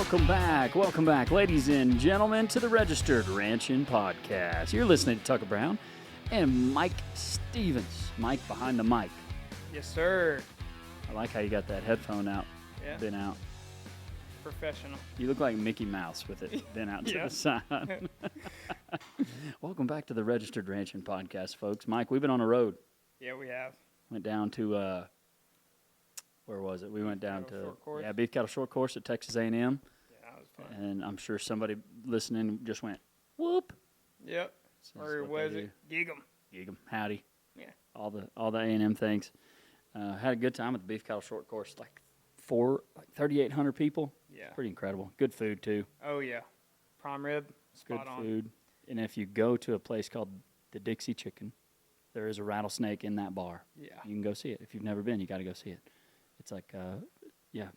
Welcome back, ladies and gentlemen, to the Registered Ranching Podcast. You're listening to Tucker Brown and Mike Stevens. Mike behind the mic. Yes, sir. I like how you got that headphone out, bent out. Professional. You look like Mickey Mouse with it bent out to the side. Welcome back to the Registered Ranching Podcast, folks. Mike, we've been on a road. Yeah, we have. Went down to, where was it? We went down to Beef Cattle Short Course at Texas A&M. Yeah, that was fun. And I'm sure somebody listening just went, whoop. Yep. Or was it Gig 'em? Gig 'em. Howdy. Yeah. All the A&M things. Had a good time at the Beef Cattle Short Course. Like 3,800 people. Yeah. Pretty incredible. Good food, too. Oh, yeah. Prime rib. Spot on. Good food. And if you go to a place called the Dixie Chicken, there is a rattlesnake in that bar. Yeah. You can go see it. If you've never been, you got to go see it. It's like,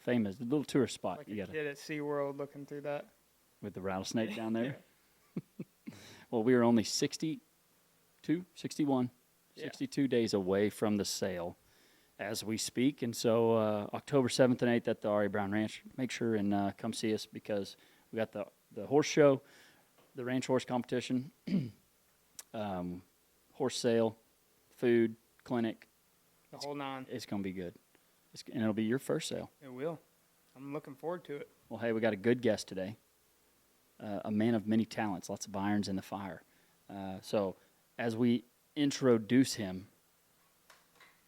famous. A little tourist spot. Like you a kid at SeaWorld looking through that. With the rattlesnake down there. Well, we were only 62 days away from the sale as we speak. And so October 7th and 8th at the R.A. Brown Ranch, make sure and come see us because we got the horse show, the ranch horse competition, horse sale, food, clinic. The whole nine. It's going to be good. And it'll be your first sale. It will. I'm looking forward to it. Well, hey, we got a good guest today. A man of many talents, lots of irons in the fire. So as we introduce him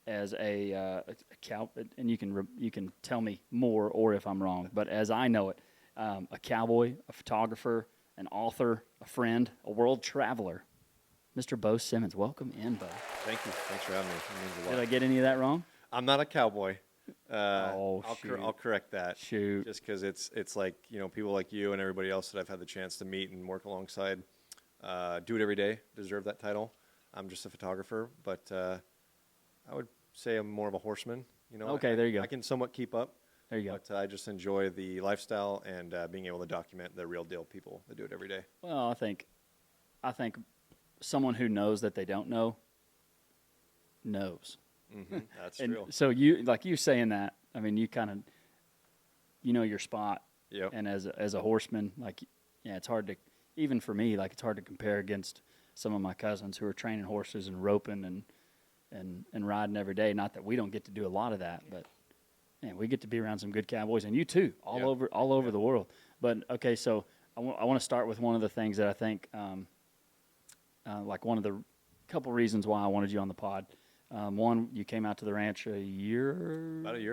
as a cow, and you can tell me more or if I'm wrong, but as I know it, a cowboy, a photographer, an author, a friend, a world traveler, Mr. Beau Simmons. Welcome in, Beau. Thank you. Thanks for having me. It means a lot. Did I get any of that wrong? I'm not a cowboy. Shoot. I'll correct that. Shoot. Just because it's like, people like you and everybody else that I've had the chance to meet and work alongside do it every day, deserve that title. I'm just a photographer, but I would say I'm more of a horseman. Okay, there you go. I can somewhat keep up. There you go. But I just enjoy the lifestyle and being able to document the real deal people that do it every day. Well, I think someone who knows that they don't know knows. Mm-hmm. That's and true. So you saying that, I mean, you kind of, your spot. Yep. And as a horseman, it's hard to, even for me, it's hard to compare against some of my cousins who are training horses and roping and riding every day. Not that we don't get to do a lot of that, but man, we get to be around some good cowboys, and you too, all over the world. But okay, so I want to start with one of the things that I think, one of the couple reasons why I wanted you on the pod. One, you came out to the ranch about a year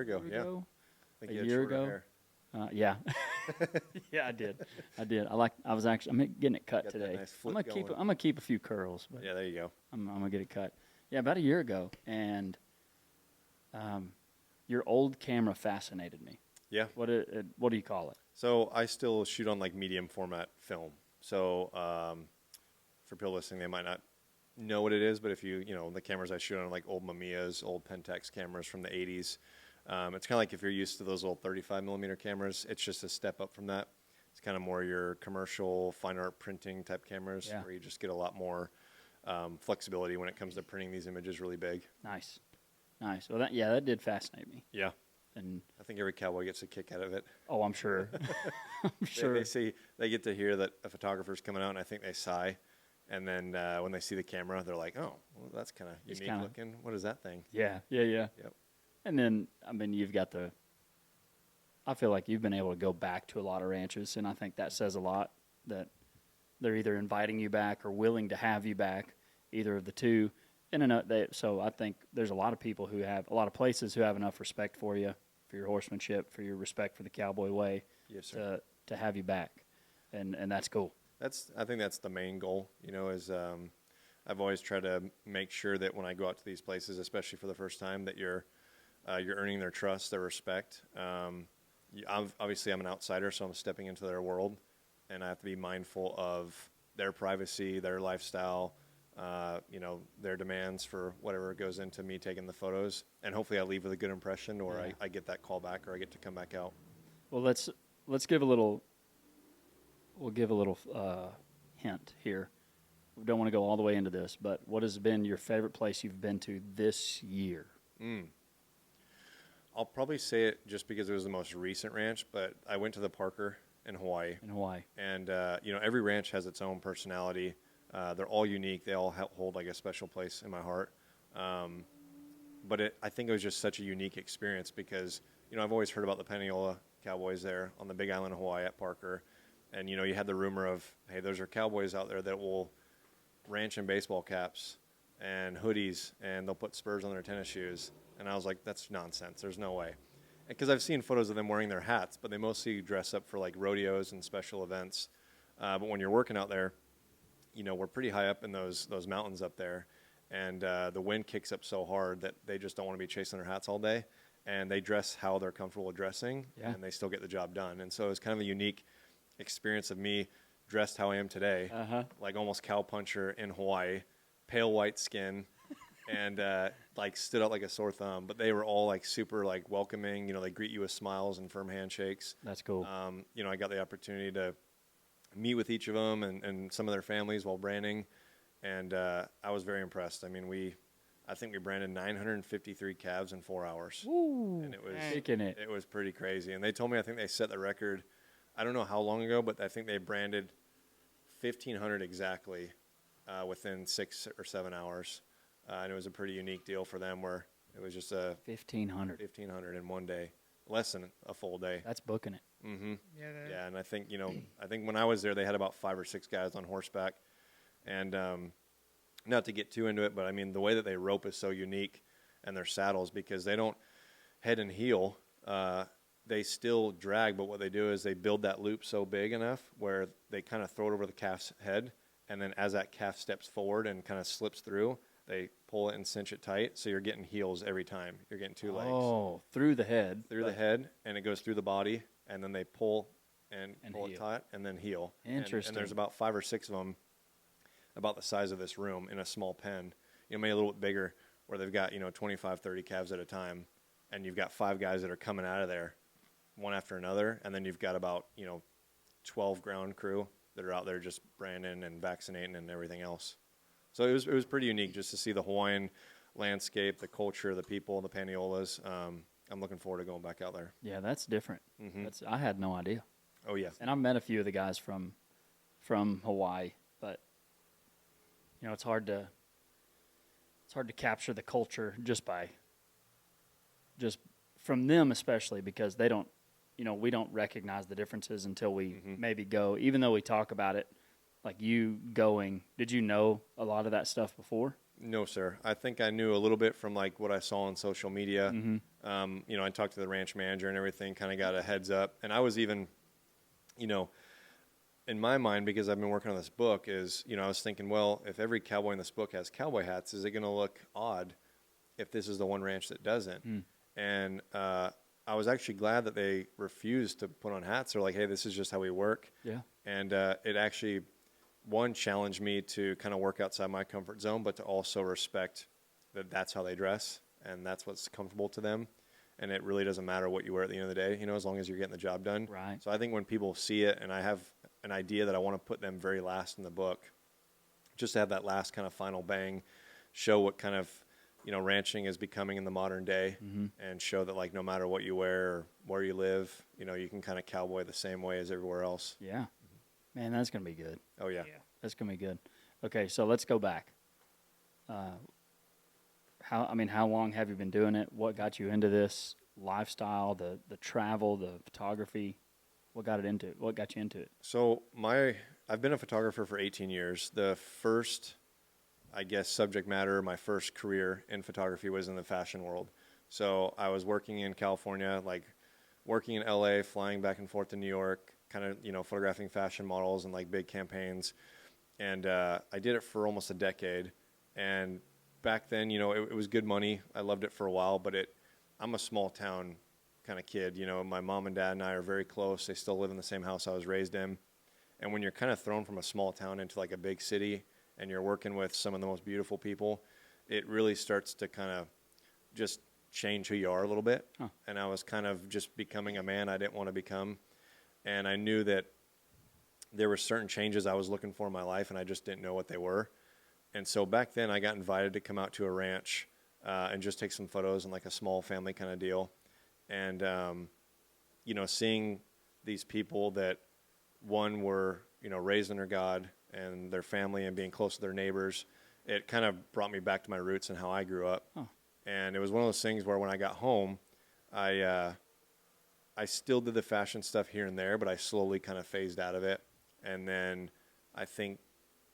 ago. Yeah. I think a year ago. Hair. Yeah. Yeah, I did. I'm getting it cut today. Nice I'm gonna keep a few curls. But yeah, there you go. I'm gonna get it cut. Yeah, about a year ago, and your old camera fascinated me. Yeah. What do you call it? So I still shoot on medium format film. So for people listening, they might not know what it is, but if the cameras I shoot on are old Mamiyas, old Pentax cameras from the 80s. It's kind of like if you're used to those old 35 millimeter cameras, it's just a step up from that. It's kind of more your commercial fine art printing type cameras where you just get a lot more flexibility when it comes to printing these images really big. Nice. Well, that did fascinate me. Yeah. And I think every cowboy gets a kick out of it. Oh, I'm sure. I'm sure. They get to hear that a photographer's coming out, and I think they sigh. And then when they see the camera, they're like, "Oh, well, that's kind of unique looking. What is that thing?" Yeah. Yep. And then, you've got I feel like you've been able to go back to a lot of ranches, and I think that says a lot that they're either inviting you back or willing to have you back, either of the two. So I think there's a lot of people a lot of places who have enough respect for you, for your horsemanship, for your respect for the cowboy way, yes, sir. to have you back, and that's cool. I think that's the main goal, is I've always tried to make sure that when I go out to these places, especially for the first time, that you're earning their trust, their respect. Obviously, I'm an outsider, so I'm stepping into their world, and I have to be mindful of their privacy, their lifestyle, their demands for whatever goes into me taking the photos. And hopefully I leave with a good impression, or I get that call back, or I get to come back out. Well, let's give a little hint here. We don't want to go all the way into this, but what has been your favorite place you've been to this year? I'll probably say it just because it was the most recent ranch, but I went to the Parker in Hawaii. In Hawaii. And, every ranch has its own personality. They're all unique. They all hold like a special place in my heart. But I think it was just such a unique experience because, I've always heard about the Paniola Cowboys there on the Big Island of Hawaii at Parker. And, you had the rumor of, hey, those are cowboys out there that will ranch in baseball caps and hoodies, and they'll put spurs on their tennis shoes. And I was like, that's nonsense. There's no way. Because I've seen photos of them wearing their hats, but they mostly dress up for like rodeos and special events. But when you're working out there, we're pretty high up in those mountains up there. And the wind kicks up so hard that they just don't want to be chasing their hats all day. And they dress how they're comfortable dressing, and they still get the job done. And so it's kind of a unique experience of me dressed how I am today, like almost cowpuncher in Hawaii, pale white skin, and like stood out like a sore thumb. But they were all like super like welcoming. They greet you with smiles and firm handshakes. That's cool. I got the opportunity to meet with each of them and some of their families while branding, and I was very impressed. I mean, I think we branded 953 calves in 4 hours. Woo, and it was kicking it. It was pretty crazy. And they told me I think they set the record. I don't know how long ago, but I think they branded 1,500 exactly within 6 or 7 hours. And it was a pretty unique deal for them where it was just 1,500 in one day, less than a full day. That's booking it. Mm-hmm. Yeah. Yeah, and I think, I think when I was there, they had about 5 or 6 guys on horseback. And not to get too into it, but I mean, the way that they rope is so unique, and their saddles, because they don't head and heel. They still drag, but what they do is they build that loop so big enough where they kind of throw it over the calf's head, and then as that calf steps forward and kind of slips through, they pull it and cinch it tight, so you're getting heels every time. You're getting 2 legs. Oh, through the head. Through the head, and it goes through the body, and then they pull and pull heel. it tight, and then heel. Interesting. And there's about 5 or 6 of them about the size of this room in a small pen, maybe a little bit bigger, where they've got, 25, 30 calves at a time, and you've got 5 guys that are coming out of there one after another, and then you've got about, 12 ground crew that are out there just branding and vaccinating and everything else. So it was pretty unique just to see the Hawaiian landscape, the culture, the people, the Paniolas. I'm looking forward to going back out there. Yeah, that's different. Mm-hmm. I had no idea. Oh, yeah. And I've met a few of the guys from Hawaii, but it's hard to capture the culture just from them, especially because they don't, we don't recognize the differences until we maybe go, even though we talk about it, like you going. Did you know a lot of that stuff before? No, sir. I think I knew a little bit from like what I saw on social media. Mm-hmm. I talked to the ranch manager and everything, kind of got a heads up. And I was even, in my mind, because I've been working on this book, is, I was thinking, well, if every cowboy in this book has cowboy hats, is it going to look odd if this is the one ranch that doesn't? And I was actually glad that they refused to put on hats. They're like, hey, this is just how we work. Yeah. And it actually, one, challenged me to kind of work outside my comfort zone, but to also respect that that's how they dress and that's what's comfortable to them. And it really doesn't matter what you wear at the end of the day, as long as you're getting the job done. Right. So I think when people see it, and I have an idea that I want to put them very last in the book, just to have that last kind of final bang, show what kind of, ranching is becoming in the modern day, and show that, like, no matter what you wear or where you live, you can kind of cowboy the same way as everywhere else. Yeah. Man, that's going to be good. Oh, yeah. That's going to be good. Okay, so let's go back. How long have you been doing it? What got you into this lifestyle, the travel, the photography? What got you into it? So I've been a photographer for 18 years. The first, I guess, subject matter, my first career in photography was in the fashion world. So I was working in California, like working in LA, flying back and forth to New York, kind of, photographing fashion models and like big campaigns. And I did it for almost a decade. And back then, it was good money. I loved it for a while, but I'm a small town kind of kid. My mom and dad and I are very close. They still live in the same house I was raised in. And when you're kind of thrown from a small town into like a big city and you're working with some of the most beautiful people, it really starts to kind of just change who you are a little bit. Huh. And I was kind of just becoming a man I didn't want to become. And I knew that there were certain changes I was looking for in my life, and I just didn't know what they were. And so back then I got invited to come out to a ranch and just take some photos and like a small family kind of deal. And, seeing these people that one, were, raised under God and their family and being close to their neighbors. It kind of brought me back to my roots and how I grew up. Oh. And it was one of those things where when I got home, I still did the fashion stuff here and there, but I slowly kind of phased out of it. And then I think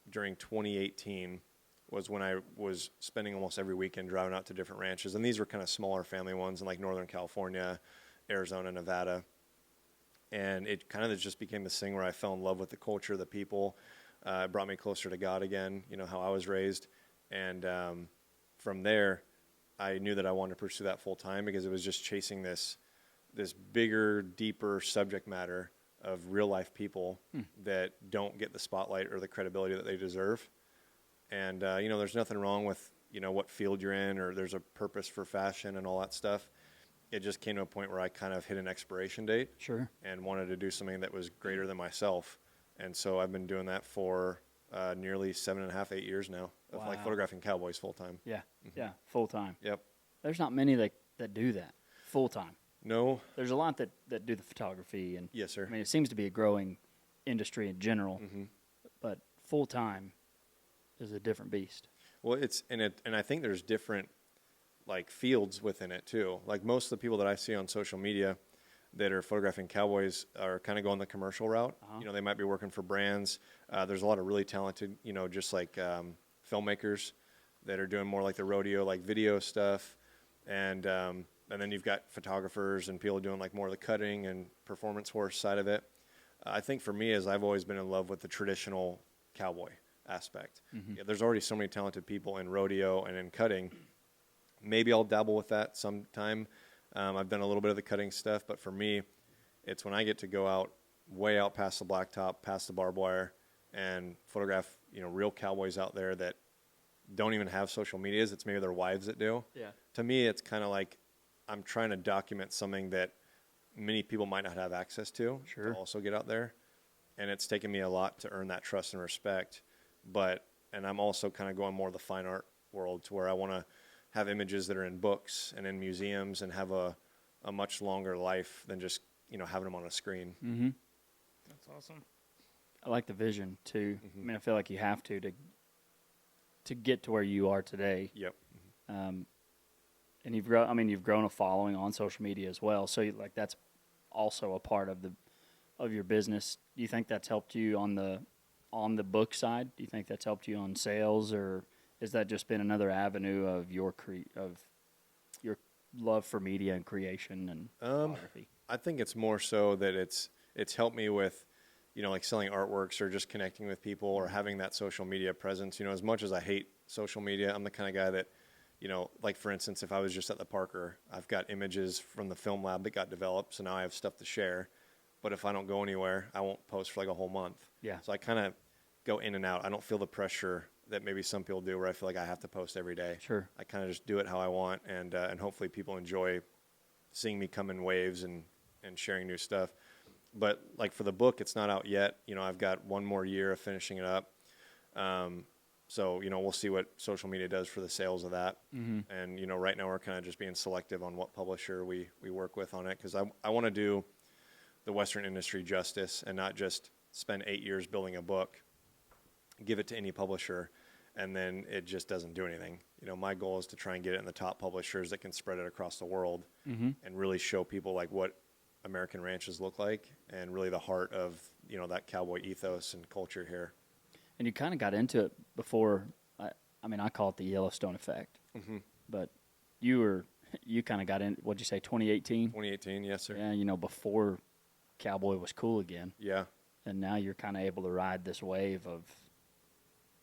during 2018 was when I was spending almost every weekend driving out to different ranches. And these were kind of smaller family ones in like Northern California, Arizona, Nevada. And it kind of just became this thing where I fell in love with the culture, the people. It brought me closer to God again, how I was raised. And from there, I knew that I wanted to pursue that full time because it was just chasing this bigger, deeper subject matter of real life people that don't get the spotlight or the credibility that they deserve. And, there's nothing wrong with, what field you're in, or there's a purpose for fashion and all that stuff. It just came to a point where I kind of hit an expiration date. Sure. And wanted to do something that was greater than myself. And so I've been doing that for nearly 7.5, 8 years now of like Wow. photographing cowboys full time. Yeah. Yeah. Full time. Yep. There's not many that do that full time. No. There's a lot that do the photography, and Yes, sir. I mean, it seems to be a growing industry in general, but full time is a different beast. Well, and I think there's different like fields within it too. Like most of the people that I see on social media that are photographing cowboys are kind of going the commercial route. Uh-huh. They might be working for brands. There's a lot of really talented, just like filmmakers that are doing more like the rodeo, like video stuff. And then you've got photographers and people doing like more of the cutting and performance horse side of it. I think for me, as I've always been in love with the traditional cowboy aspect. Yeah, there's already so many talented people in rodeo and in cutting. Maybe I'll dabble with that sometime. I've done a little bit of the cutting stuff, but for me, it's when I get to go out, way out past the blacktop, past the barbed wire, and photograph, real cowboys out there that don't even have social medias. It's maybe their wives that do. Yeah. To me, it's kind of like I'm trying to document something that many people might not have access to. Sure. To also get out there. And it's taken me a lot to earn that trust and respect. And I'm also kind of going more the fine art world to where I want to have images that are in books and in museums and have a much longer life than just, having them on a screen. Mm-hmm. That's awesome. I like the vision too. I mean, I feel like you have to get to where you are today. Yep. And you've grown a following on social media as well. So that's also a part of your business. Do you think that's helped you on the book side? Do you think that's helped you on sales, or has that just been another avenue of your love for media and creation and photography? I think it's more so that it's helped me with, like selling artworks or just connecting with people or having that social media presence. As much as I hate social media, I'm the kind of guy that, like for instance, if I was just at the Parker, I've got images from the film lab that got developed, so now I have stuff to share. But if I don't go anywhere, I won't post for like a whole month. Yeah. So I kind of go in and out. I don't feel the pressure that maybe some people do, where I feel like I have to post every day. Sure. I kind of just do it how I want, and hopefully people enjoy seeing me come in waves and sharing new stuff. But like for the book, it's not out yet. I've got one more year of finishing it up. So, we'll see what social media does for the sales of that. Mm-hmm. And, right now we're kind of just being selective on what publisher we work with on it, because I want to do the Western industry justice and not just spend 8 years building a book, give it to any publisher, and then it just doesn't do anything. My goal is to try and get it in the top publishers that can spread it across the world and really show people like what American ranches look like and really the heart of, that cowboy ethos and culture here. And you kind of got into it before. I call it the Yellowstone effect. Mm-hmm. But you kind of got in. What'd you say? 2018. 2018, yes, sir. Yeah. Before Cowboy was cool again. Yeah. And now you're kind of able to ride this wave of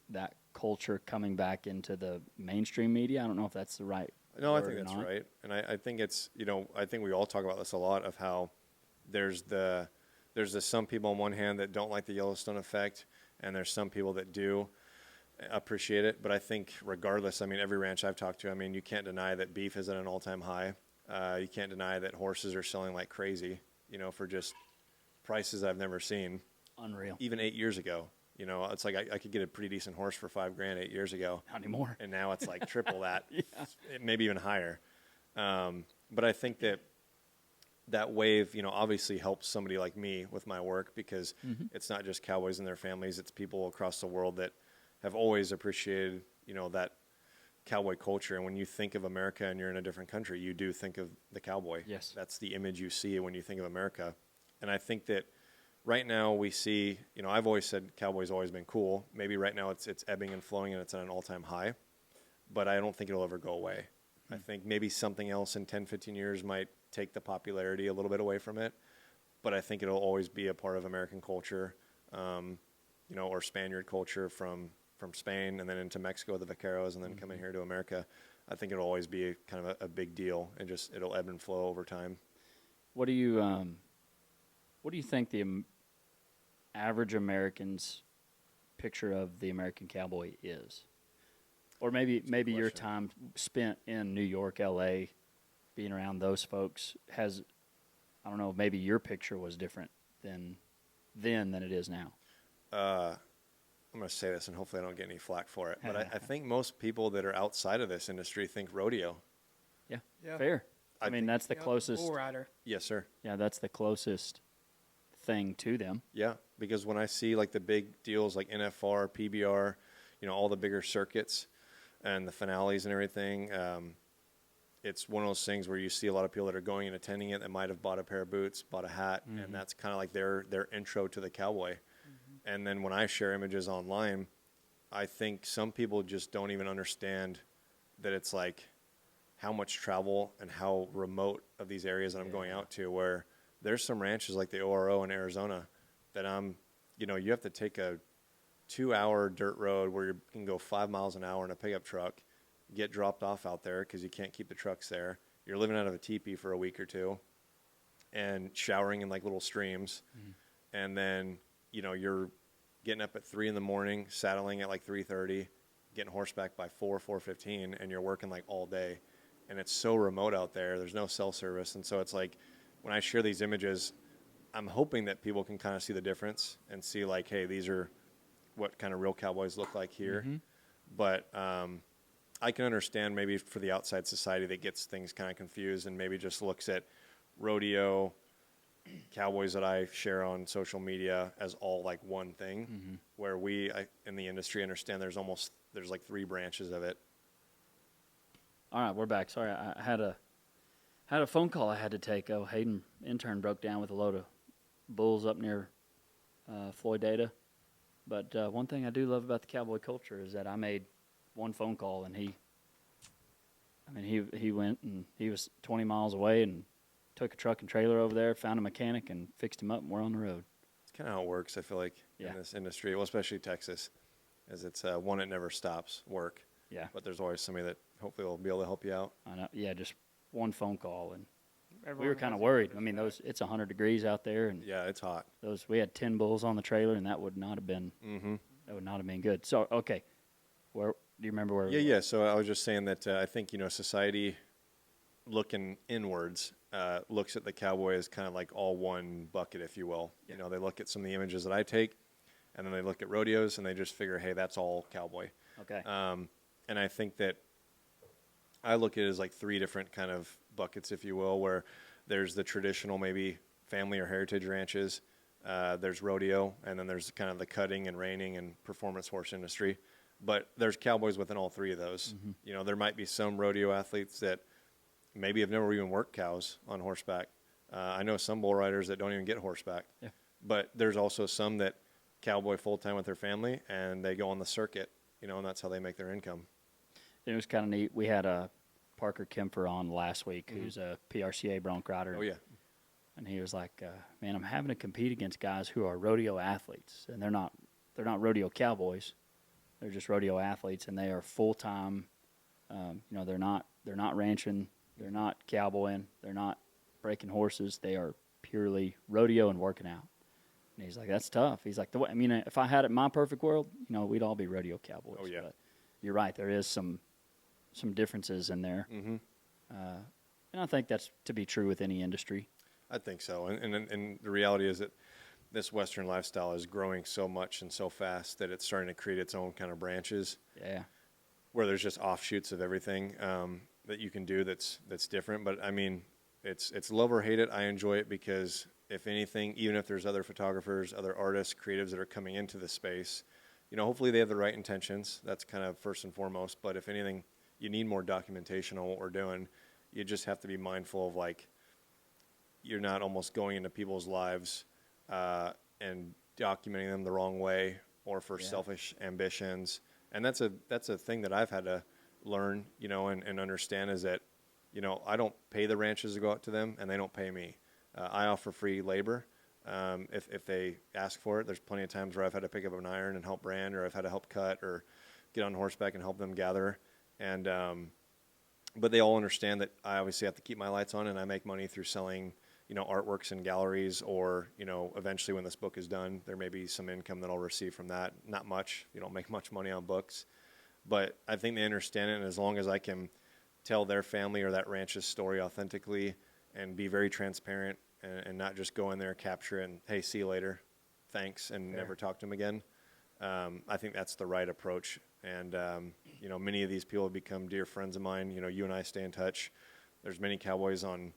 that culture coming back into the mainstream media. I don't know if that's the right. No, I word think or that's not. right. And I think it's, I think we all talk about this a lot of how there's the some people on one hand that don't like the Yellowstone effect, and there's some people that do appreciate it. But I think regardless, every ranch I've talked to, you can't deny that beef is at an all-time high. You can't deny that horses are selling like crazy, for just prices I've never seen. Unreal. Even 8 years ago. It's like I could get a pretty decent horse for $5,000 8 years ago. Not anymore. And now it's like triple that, Yeah. maybe even higher. But I think that that wave, obviously helps somebody like me with my work because it's not just cowboys and their families. It's people across the world that have always appreciated, that cowboy culture. And when you think of America and you're in a different country, you do think of the cowboy. Yes. That's the image you see when you think of America. And I think that right now we see, I've always said cowboy's always been cool. Maybe right now it's ebbing and flowing and it's at an all-time high, but I don't think it'll ever go away. I think maybe something else in 10, 15 years might take the popularity a little bit away from it, but I think it'll always be a part of American culture, or Spaniard culture from Spain and then into Mexico, the vaqueros, and then coming here to America. I think it'll always be kind of a big deal, and just it'll ebb and flow over time. What do you think the average American's picture of the American cowboy is? Or maybe your time spent in New York, L.A., being around those folks has, I don't know, maybe your picture was different than it is now. I'm going to say this, and hopefully I don't get any flack for it, but I think most people that are outside of this industry think rodeo. Yeah, Yeah. fair. I mean, that's the Yep, closest. bull rider. Yes, sir. Yeah, that's the closest thing to them. Yeah, because when I see like the big deals like NFR, PBR, all the bigger circuits and the finales and everything, it's one of those things where you see a lot of people that are going and attending it that might have bought a pair of boots, bought a hat, and that's kind of like their intro to the cowboy. And then when I share images online, I think some people just don't even understand that it's like how much travel and how remote of these areas that I'm going out to, where there's some ranches like the ORO in Arizona that you have to take a 2-hour dirt road where you can go 5 miles an hour in a pickup truck, get dropped off out there because you can't keep the trucks there. You're living out of a teepee for a week or two and showering in like little streams. And then, you're getting up at 3 a.m, saddling at like 3:30, getting horseback by 4:15, and you're working like all day. And it's so remote out there. There's no cell service. And so it's like when I share these images, I'm hoping that people can kind of see the difference and see like, hey, these are what kind of real cowboys look like here. But I can understand maybe for the outside society that gets things kind of confused and maybe just looks at rodeo, cowboys that I share on social media as all like one thing, where in the industry understand there's like 3 branches of it. All right, we're back. Sorry, I had a phone call I had to take. Oh, Hayden intern broke down with a load of bulls up near Floydada. But one thing I do love about the cowboy culture is that I made one phone call, and he went and he was 20 miles away and took a truck and trailer over there, found a mechanic, and fixed him up, and we're on the road. It's kind of how it works, I feel like, in this industry, well, especially Texas, as it's one that never stops work. Yeah. But there's always somebody that hopefully will be able to help you out. I know. Yeah, just one phone call, and we Everyone were kind of has worried. their I mean, respect. it's 100 degrees out there, and Yeah, it's hot. we had 10 bulls on the trailer, and that would not have been good. So, okay, where do you remember where? Yeah. So I was just saying that I think, society looking inwards looks at the cowboy as kind of like all one bucket, if you will. Yeah. They look at some of the images that I take, and then they look at rodeos, and they just figure, hey, that's all cowboy. Okay. And I think that I look at it as like 3 different kind of buckets, if you will, where there's the traditional maybe family or heritage ranches, there's rodeo, and then there's kind of the cutting and reining and performance horse industry. But there's cowboys within all 3 of those. There might be some rodeo athletes that maybe have never even worked cows on horseback. I know some bull riders that don't even get horseback. Yeah. But there's also some that cowboy full-time with their family, and they go on the circuit, and that's how they make their income. It was kind of neat. We had Parker Kemper on last week, who's a PRCA bronc rider. Oh, yeah. And he was like, man, I'm having to compete against guys who are rodeo athletes, and they're not rodeo cowboys. They're just rodeo athletes, and they are full-time. They're not ranching. They're not cowboying. They're not breaking horses. They are purely rodeo and working out. And he's like, that's tough. He's like, if I had it in my perfect world, we'd all be rodeo cowboys. Oh, yeah. But you're right. There is some differences in there. And I think that's to be true with any industry. I think so. And the reality is that this Western lifestyle is growing so much and so fast that it's starting to create its own kind of branches. Yeah. Where there's just offshoots of everything that you can do that's different. But, I mean, it's love or hate it. I enjoy it because if anything, even if there's other photographers, other artists, creatives that are coming into the space, hopefully they have the right intentions. That's kind of first and foremost. But if anything, you need more documentation on what we're doing. You just have to be mindful of like, you're not almost going into people's lives and documenting them the wrong way or for selfish ambitions. And that's a thing that I've had to learn, and understand is that, I don't pay the ranches to go out to them and they don't pay me. I offer free labor. If they ask for it, there's plenty of times where I've had to pick up an iron and help brand, or I've had to help cut or get on horseback and help them gather. And, but they all understand that I obviously have to keep my lights on, and I make money through selling, artworks in galleries, or, eventually when this book is done, there may be some income that I'll receive from that. Not much. You don't make much money on books, but I think they understand it. And as long as I can tell their family or that ranch's story authentically and be very transparent and not just go in there, capture it, and hey, see you later, thanks, and never talk to them again. I think that's the right approach. And, many of these people have become dear friends of mine. You and I stay in touch. There's many cowboys on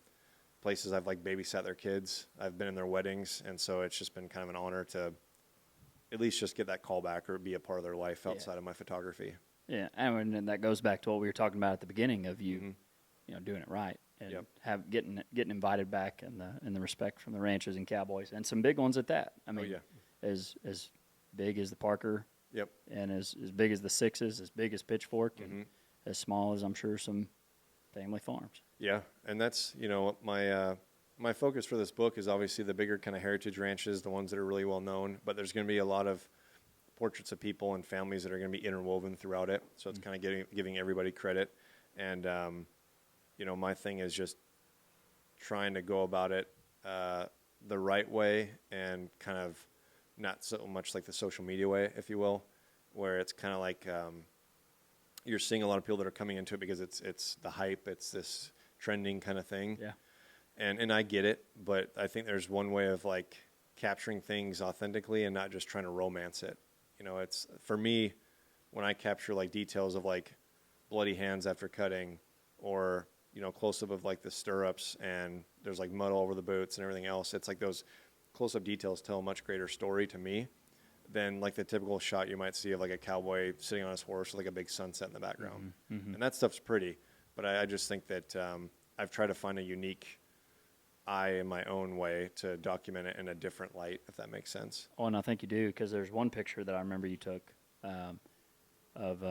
places I've like babysat their kids. I've been in their weddings. And so it's just been kind of an honor to at least just get that call back or be a part of their life outside of my photography. Yeah, and that goes back to what we were talking about at the beginning of you, doing it right and getting invited back, and the respect from the ranchers and cowboys, and some big ones at that. I mean, as big as the Parker, and as big as the Sixes, as big as Pitchfork, and as small as I'm sure some family farms. Yeah, and that's my focus for this book is obviously the bigger kind of heritage ranches, the ones that are really well known. But there's going to be a lot of portraits of people and families that are going to be interwoven throughout it. So it's kind of giving everybody credit. And, my thing is just trying to go about it the right way, and kind of not so much like the social media way, if you will, where it's kind of like you're seeing a lot of people that are coming into it because it's the hype, it's this trending kind of thing. Yeah. And I get it, but I think there's one way of like capturing things authentically and not just trying to romance it. It's for me, when I capture like details of like bloody hands after cutting, or close up of like the stirrups and there's like mud all over the boots and everything else. It's like those close up details tell a much greater story to me than like the typical shot you might see of like a cowboy sitting on his horse with like a big sunset in the background. And that stuff's pretty, but I just think that I've tried to find a unique eye in my own way to document it in a different light, if that makes sense. Oh, and I think you do, because there's one picture that I remember you took of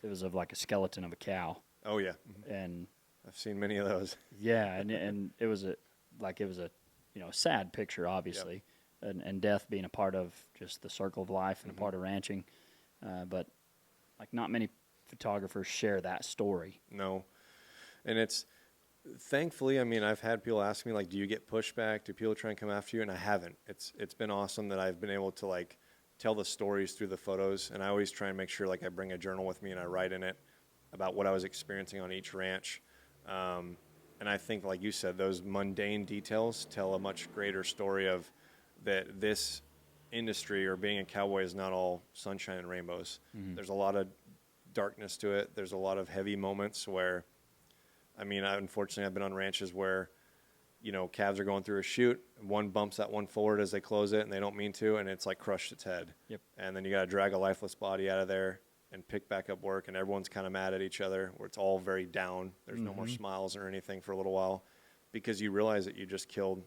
it was of like a skeleton of a cow. Oh yeah, and I've seen many of those. Yeah, and it was a sad picture, obviously, and death being a part of just the circle of life and a part of ranching, but like not many photographers share that story. No, and it's. Thankfully, I mean, I've had people ask me, like, do you get pushback? Do people try and come after you? And I haven't. It's been awesome that I've been able to, like, tell the stories through the photos. And I always try and make sure, like, I bring a journal with me and I write in it about what I was experiencing on each ranch. And I think, like you said, those mundane details tell a much greater story of that this industry or being a cowboy is not all sunshine and rainbows. There's a lot of darkness to it. There's a lot of heavy moments where, I mean, unfortunately, I've been on ranches where, calves are going through a chute. One bumps that one forward as they close it, and they don't mean to, and it's like crushed its head. Yep. And then you got to drag a lifeless body out of there and pick back up work, and everyone's kind of mad at each other, where it's all very down. There's no more smiles or anything for a little while, because you realize that you just killed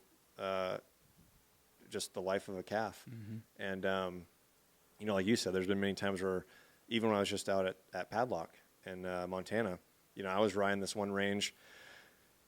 just the life of a calf. And, like you said, there's been many times where, even when I was just out at Padlock in Montana, I was riding this one range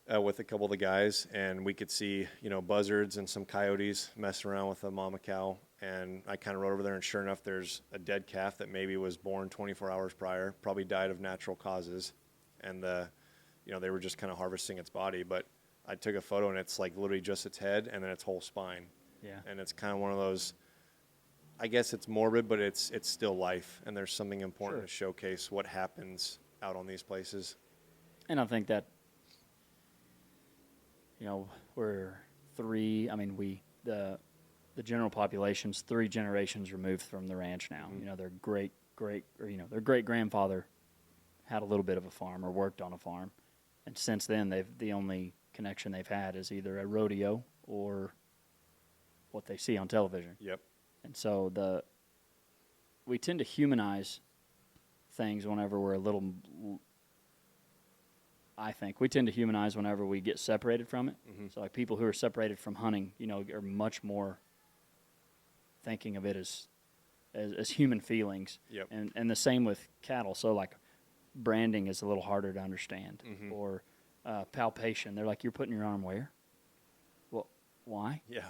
with a couple of the guys, and we could see, buzzards and some coyotes messing around with a mama cow. And I kind of rode over there, and sure enough, there's a dead calf that maybe was born 24 hours prior, probably died of natural causes. And, they were just kind of harvesting its body. But I took a photo, and it's like literally just its head and then its whole spine. Yeah. And it's kind of one of those, I guess it's morbid, but it's still life. And there's something important to showcase what happens out on these places. And I think that, we're the general population's 3 generations removed from the ranch now. Their their great grandfather had a little bit of a farm or worked on a farm, And since then, the only connection they've had is either a rodeo or what they see on television. Yep. And so we tend to humanize things whenever we're a little. I think we tend to humanize whenever we get separated from it. Mm-hmm. So like people who are separated from hunting, are much more thinking of it as human feelings. Yep. And the same with cattle. So like branding is a little harder to understand. Mm-hmm. Or palpation. They're like, you're putting your arm where? Well, why? Yeah.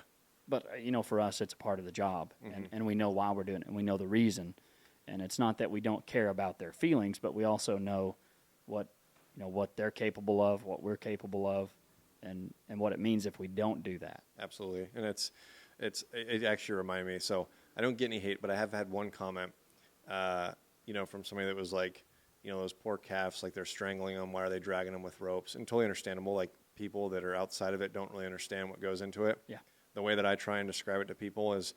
But, for us, it's a part of the job, Mm-hmm. and we know why we're doing it, and we know the reason. And it's not that we don't care about their feelings, but we also know what they're capable of, what we're capable of, and what it means if we don't do that. Absolutely. And it actually reminded me. So I don't get any hate, but I have had one comment, from somebody that was like, those poor calves, like they're strangling them. Why are they dragging them with ropes? And totally understandable. Like people that are outside of it don't really understand what goes into it. Yeah. The way that I try and describe it to people is,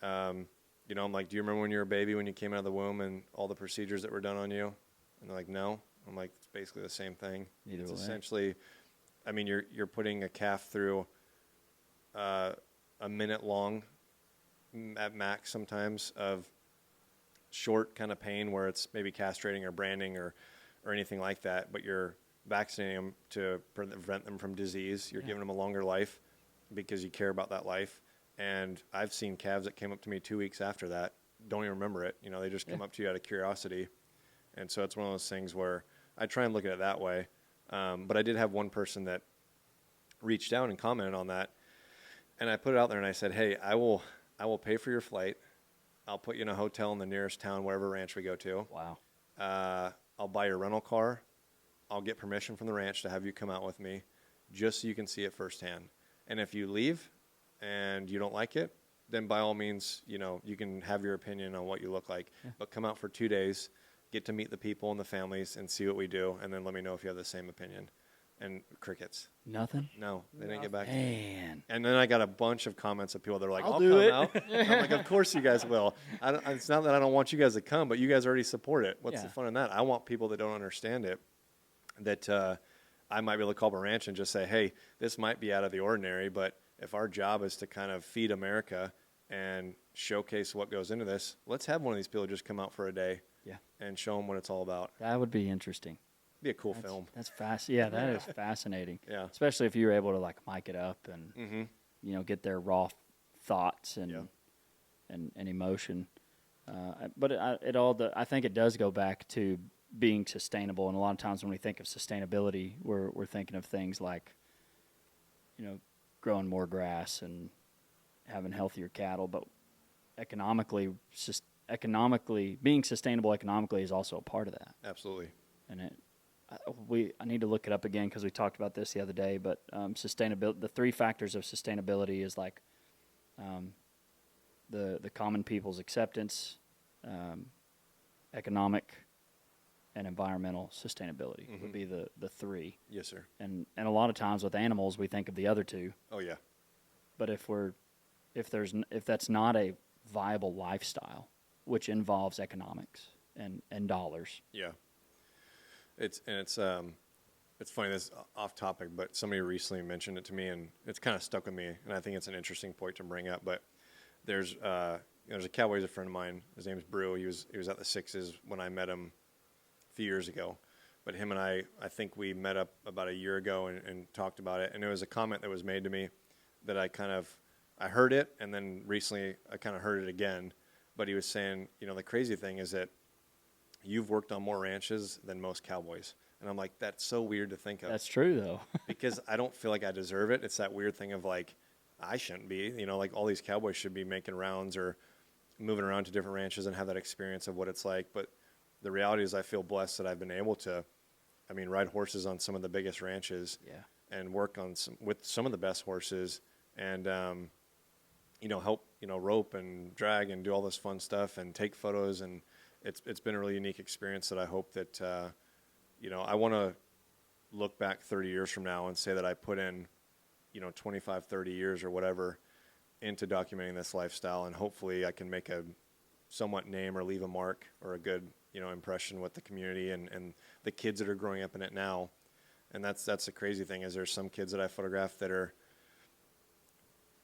I'm like, do you remember when you were a baby, when you came out of the womb and all the procedures that were done on you? And they're like, no. I'm like, it's basically the same thing. Either It's way. essentially, you're putting a calf through a minute long at max sometimes of short kind of pain where it's maybe castrating or branding or anything like that, but you're vaccinating them to prevent them from disease. You're giving them a longer life because you care about that life. And I've seen calves that came up to me 2 weeks after that, don't even remember it. They just come up to you out of curiosity. And so it's one of those things where I try and look at it that way. But I did have one person that reached out and commented on that. And I put it out there and I said, hey, I will pay for your flight. I'll put you in a hotel in the nearest town, wherever ranch we go to. Wow. I'll buy your rental car. I'll get permission from the ranch to have you come out with me just so you can see it firsthand. And if you leave and you don't like it, then by all means, you can have your opinion on what you look like. Yeah. But come out for 2 days, get to meet the people and the families and see what we do, and then let me know if you have the same opinion. And crickets. Nothing? No, they didn't get back to me. Man. And then I got a bunch of comments of people that are like, I'll do come it. out. I'm like, of course you guys will. It's not that I don't want you guys to come, but you guys already support it. What's the fun in that? I want people that don't understand it, that I might be able to call up a ranch and just say, hey, this might be out of the ordinary, but if our job is to kind of feed America and showcase what goes into this, let's have one of these people just come out for a day and show them what it's all about. That would be interesting. Be a cool film. That's fast. Yeah, that is fascinating. Yeah. Especially if you were able to like mic it up and get their raw thoughts and emotion. But I think it does go back to being sustainable. And a lot of times when we think of sustainability, we're thinking of things like, growing more grass and having healthier cattle. But economically, being sustainable economically is also a part of that. Absolutely. And I need to look it up again because we talked about this the other day. But sustainability, the 3 factors of sustainability is like the common people's acceptance, economic, and environmental sustainability would be the 3. Yes, sir. And a lot of times with animals, we think of the other 2. Oh, yeah. But if that's not a viable lifestyle, which involves economics and dollars. Yeah. It's funny, this is off topic, but somebody recently mentioned it to me, and it's kind of stuck with me, and I think it's an interesting point to bring up. But there's a Cowboy, a friend of mine. His name's Brew. He was at the Sixes when I met him a few years ago. But him and I think we met up about a year ago and talked about it. And there was a comment that was made to me that I heard it, and then recently I kind of heard it again. But he was saying, the crazy thing is that you've worked on more ranches than most cowboys. And I'm like, that's so weird to think of. That's true, though. Because I don't feel like I deserve it. It's that weird thing of like, I shouldn't be. Like all these cowboys should be making rounds or moving around to different ranches and have that experience of what it's like. But the reality is I feel blessed that I've been able to, ride horses on some of the biggest ranches and work on with some of the best horses and, help, rope and drag and do all this fun stuff and take photos. And it's been a really unique experience that I hope that, I want to look back 30 years from now and say that I put in, 25, 30 years or whatever into documenting this lifestyle. And hopefully I can make a somewhat name or leave a mark or a good, impression with the community and the kids that are growing up in it now. And that's the crazy thing is there's some kids that I photograph that are,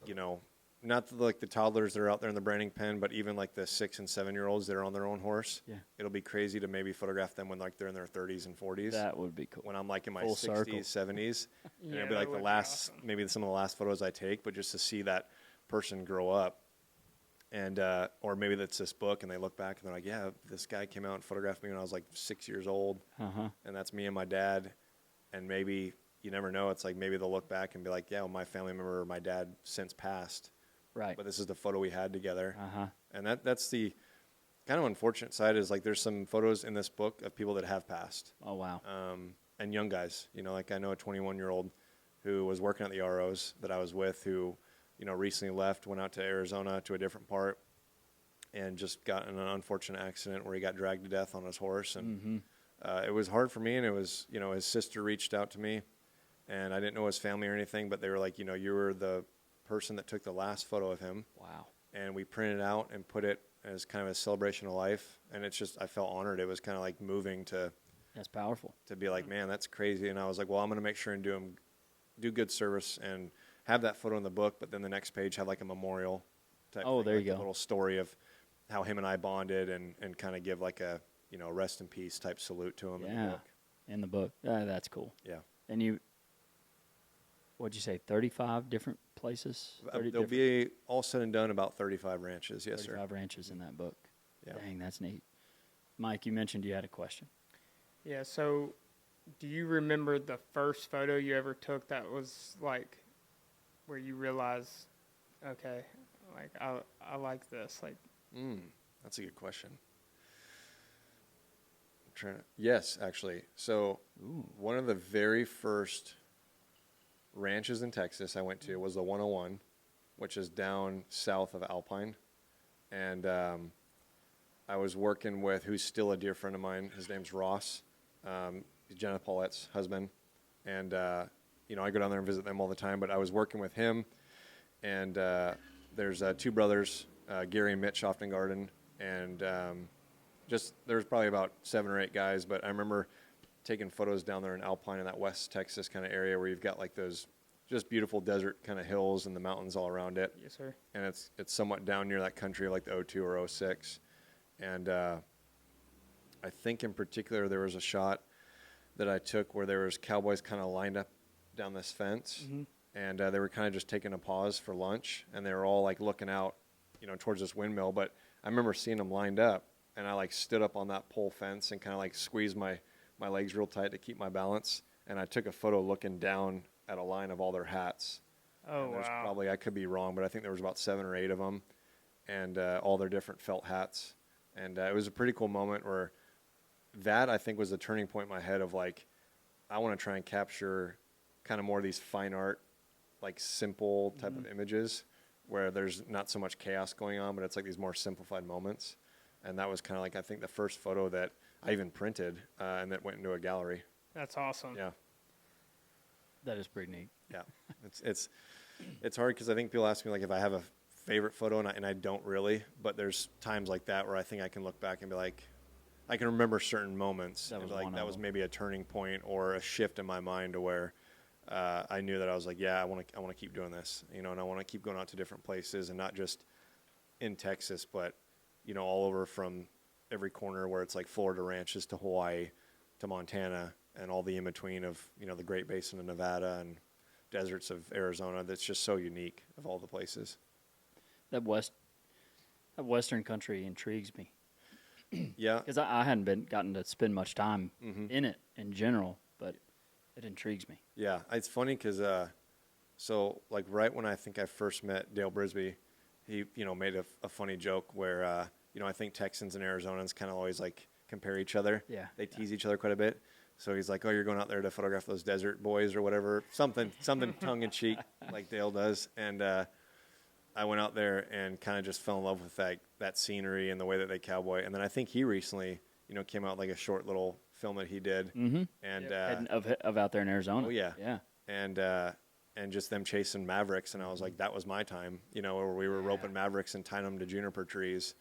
you know, not like the toddlers that are out there in the branding pen, but even like the 6 and 7-year-olds that are on their own horse. Yeah. It'll be crazy to maybe photograph them when like they're in their 30s and 40s. That would be cool. When I'm like in my Full 60s, circle. 70s. And Yeah, it'll be that like the would be last, awesome. maybe some of the last photos I take, but just to see that person grow up. And, or maybe that's this book and they look back and they're like, yeah, this guy came out and photographed me when I was like 6 years old. Uh-huh. And that's me and my dad. And maybe, you never know, it's like maybe they'll look back and be like, yeah, well, my family member or my dad since passed. Right. But this is the photo we had together. Uh-huh. And that's the kind of unfortunate side is like there's some photos in this book of people that have passed. Oh, wow. And young guys, you know, like I know a 21-year-old who was working at the ROs that I was with who, you know, recently left, went out to Arizona to a different part and just got in an unfortunate accident where he got dragged to death on his horse. And it was hard for me. And it was, you know, his sister reached out to me and I didn't know his family or anything, but they were like, you know, you were the person that took the last photo of him. Wow. And we printed it out and put it as kind of a celebration of life. And it's just, I felt honored. It was kind of like moving to That's powerful. be like, man, that's crazy. And I was like, well, I'm going to make sure and do good service and have that photo in the book. But then the next page have like a memorial type Oh, thing, there you like a go. little story of how him and I bonded and kind of give like a, you know, rest in peace type salute to him in the Yeah. book. In the book. That's cool. Yeah. And you, what'd you say, 35 different places? 30 There'll different- be all said and done about 35 ranches. Yes, sir. 35 ranches in that book. Yeah. Dang, that's neat. Mike, you mentioned you had a question. Yeah, so do you remember the first photo you ever took that was like where you realized, okay, like I like this? Like, That's a good question. Yes, actually. So one of the very first ranches in Texas I went to was the 101, which is down south of Alpine. And I was working with, who's still a dear friend of mine. His name's Ross. He's Jenna Paulette's husband. And, you know, I go down there and visit them all the time. But I was working with him. And there's 2 brothers, Gary and Mitch Garden. And just there's probably about 7 or 8 guys. But I remember taking photos down there in Alpine in that West Texas kind of area where you've got like those just beautiful desert kind of hills and the mountains all around it. yes, sir. And it's somewhat down near that country like the 02 or 06. And I think in particular there was a shot that I took where there was cowboys kind of lined up down this fence. And they were kind of just taking a pause for lunch. And they were all like looking out, you know, towards this windmill. But I remember seeing them lined up. And I like stood up on that pole fence and kind of like squeezed my legs real tight to keep my balance. And I took a photo looking down at a line of all their hats. Oh, And there's wow. probably, I could be wrong, but I think there was about 7 or 8 of them, and all their different felt hats. And it was a pretty cool moment where that, I think, was the turning point in my head of like, I want to try and capture kind of more of these fine art, like simple type of images where there's not so much chaos going on, but it's like these more simplified moments. And that was kind of like, I think, the first photo that I even printed and that went into a gallery. That's awesome. Yeah. That is pretty neat. Yeah, it's hard because I think people ask me like if I have a favorite photo and I don't really, but there's times like that where I think I can look back and be like, I can remember certain moments. That and was be like one that of was them. maybe a turning point or a shift in my mind to where I knew that I was like, yeah, I want to keep doing this, you know, and I want to keep going out to different places and not just in Texas, but you know, all over from every corner where it's like Florida ranches to Hawaii to Montana and all the in between of, you know, the Great Basin of Nevada and deserts of Arizona. That's just so unique of all the places. That Western country intrigues me Yeah. because I hadn't gotten to spend much time in it in general, but it intrigues me. Yeah. It's funny because, so like right when I think I first met Dale Brisby, he, you know, made a funny joke where, you know, I think Texans and Arizonans kind of always like compare each other. Yeah. They tease each other quite a bit. So he's like, oh, you're going out there to photograph those desert boys or whatever, something tongue in cheek like Dale does. And I went out there and kind of just fell in love with that scenery and the way that they cowboy. And then I think he recently, you know, came out like a short little film that he did. Mm-hmm. And Heading of out there in Arizona. oh yeah, Yeah. and just them chasing mavericks. And I was like, that was my time, you know, where we were roping mavericks and tying them to juniper trees.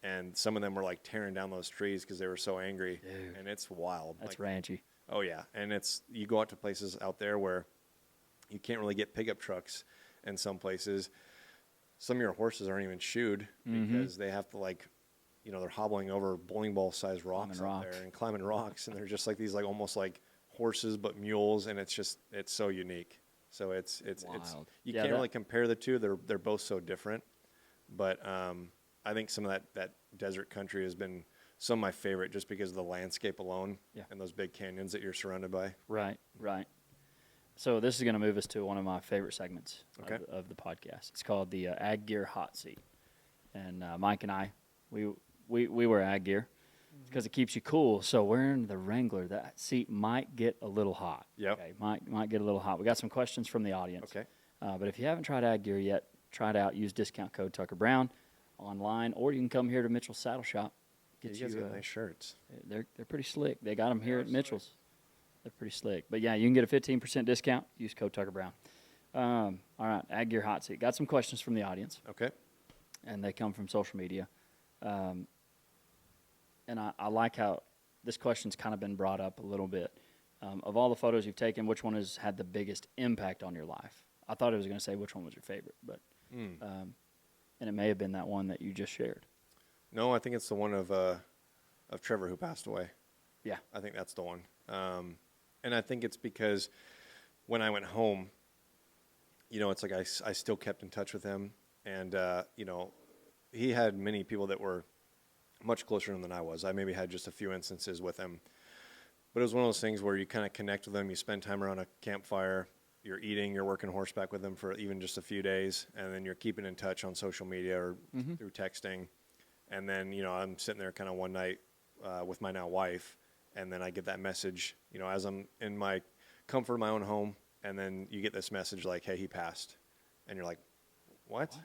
And some of them were like tearing down those trees because they were so angry. Dude. And it's wild. That's like, ranchy. Oh yeah, and you go out to places out there where you can't really get pickup trucks in some places. Some of your horses aren't even shoed because they have to they're hobbling over bowling ball sized rocks out there and climbing rocks, and they're just like these almost like horses but mules, and it's so unique. So it's Wild. you can't really compare the two. They're both so different. But I think some of that desert country has been some of my favorite just because of the landscape alone and those big canyons that you're surrounded by. Right. So this is going to move us to one of my favorite segments of the podcast. It's called the Ag Gear Hot Seat. And Mike and I, we wear ag gear because it keeps you cool. So wearing the Wrangler, that seat might get a little hot. Yep. Okay, might get a little hot. We got some questions from the audience. Okay. But if you haven't tried ag gear yet, try it out. Use discount code Tucker Brown online, or you can come here to Mitchell's Saddle Shop. You guys got nice shirts. They're pretty slick. They got them here at Mitchell's. They're pretty slick. But, yeah, you can get a 15% discount. Use code Tucker Brown. All right, Ag Gear Hot Seat. Got some questions from the audience. Okay. And they come from social media. And I like how this question's kind of been brought up a little bit. Of all the photos you've taken, which one has had the biggest impact on your life? I thought it was going to say which one was your favorite, but and it may have been that one that you just shared. No, I think it's the one of Trevor who passed away. Yeah. I think that's the one. And I think it's because when I went home, it's like I still kept in touch with him. And, he had many people that were much closer to him than I was. I maybe had just a few instances with him. But it was one of those things where you kind of connect with him. You spend time around a campfire. You're eating. You're working horseback with him for even just a few days. And then you're keeping in touch on social media or through texting. And then, I'm sitting there kind of one night with my now wife. And then I get that message, as I'm in my comfort of my own home. And then you get this message like, hey, he passed. And you're like, what?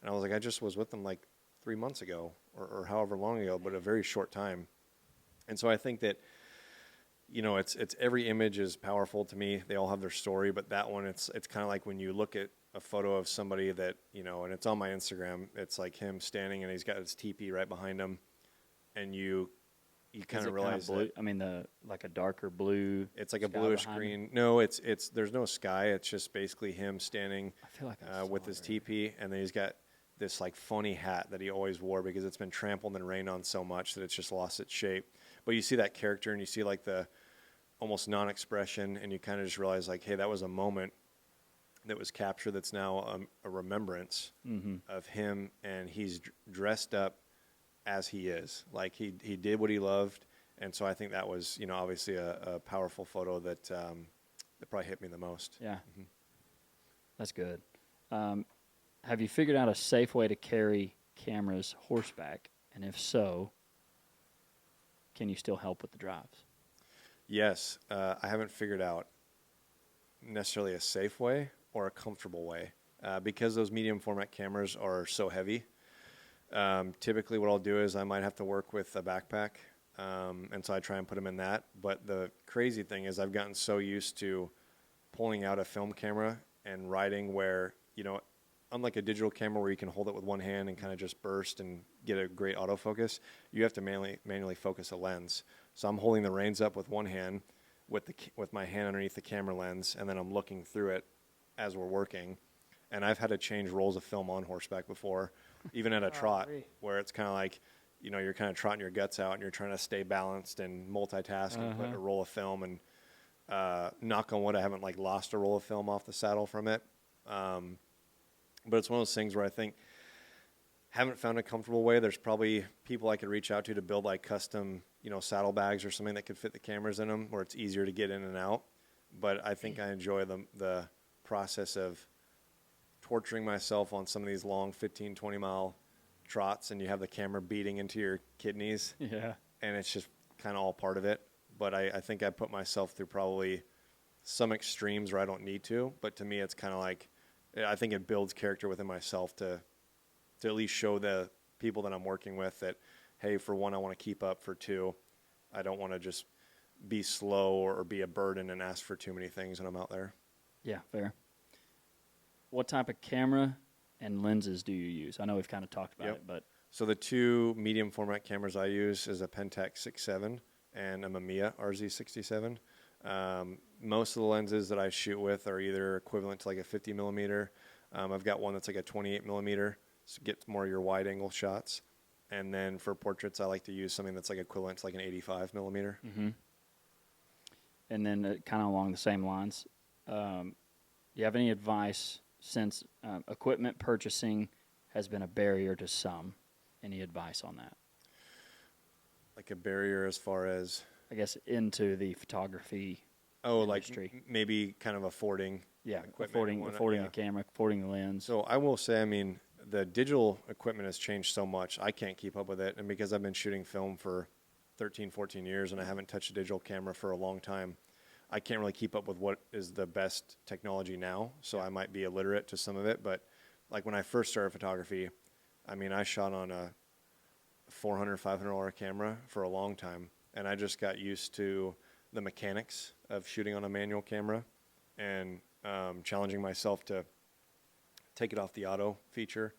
And I was like, I just was with him like 3 months ago or however long ago, but a very short time. And so I think that, it's every image is powerful to me. They all have their story, but that one, it's kind of like when you look at a photo of somebody that, and it's on my Instagram, it's like him standing and he's got his teepee right behind him. And you kind of realize blue? that. I mean, like a darker blue. It's like a bluish green. No, it's there's no sky. It's just basically him standing I feel like with his teepee, and then he's got this like phony hat that he always wore because it's been trampled and rained on so much that it's just lost its shape. But you see that character and you see like the almost non-expression, and you kind of just realize like, hey, that was a moment that was captured that's now a remembrance of him, and he's dressed up as he is. Like he did what he loved, and so I think that was obviously a powerful photo that that probably hit me the most. Yeah, that's good. Have you figured out a safe way to carry cameras horseback, and if so, can you still help with the drives? Yes, I haven't figured out necessarily a safe way or a comfortable way because those medium format cameras are so heavy. Typically what I'll do is I might have to work with a backpack, and so I try and put them in that. But the crazy thing is I've gotten so used to pulling out a film camera and riding where, unlike a digital camera where you can hold it with one hand and kind of just burst and get a great autofocus, you have to manually focus a lens. So I'm holding the reins up with one hand with my hand underneath the camera lens, and then I'm looking through it as we're working. And I've had to change rolls of film on horseback before, even at a trot, where it's kind of like, you're kind of trotting your guts out and you're trying to stay balanced and multitask and put a roll of film. And knock on wood, I haven't like lost a roll of film off the saddle from it. But it's one of those things where I think haven't found a comfortable way. There's probably people I could reach out to build like custom, saddle bags or something that could fit the cameras in them where it's easier to get in and out. But I think I enjoy the process of torturing myself on some of these long 15, 20-mile trots, and you have the camera beating into your kidneys. Yeah. And it's just kind of all part of it. But I think I put myself through probably some extremes where I don't need to. But to me, it's kind of like, I think it builds character within myself to at least show the people that I'm working with that, hey, for one, I want to keep up. For two, I don't want to just be slow or be a burden and ask for too many things when I'm out there. Yeah, fair. What type of camera and lenses do you use? I know we've kind of talked about it, but so the two medium format cameras I use is a Pentax 6.7 and a Mamiya RZ67. Most of the lenses that I shoot with are either equivalent to like a 50 millimeter. I've got one that's like a 28 millimeter, so get more of your wide angle shots. And then for portraits, I like to use something that's like equivalent to like an 85 millimeter. Mm-hmm. And then kind of along the same lines, you have any advice since equipment purchasing has been a barrier to some? Any advice on that? Like a barrier as far as, I guess into the photography industry. like maybe kind of affording. Yeah, equipment and whatnot, affording yeah. a camera, affording a lens. So I will say, I mean, the digital equipment has changed so much. I can't keep up with it. And because I've been shooting film for 13, 14 years and I haven't touched a digital camera for a long time, I can't really keep up with what is the best technology now. So I might be illiterate to some of it. But like when I first started photography, I mean, I shot on a $400, $500 camera for a long time. And I just got used to the mechanics of shooting on a manual camera and challenging myself to take it off the auto feature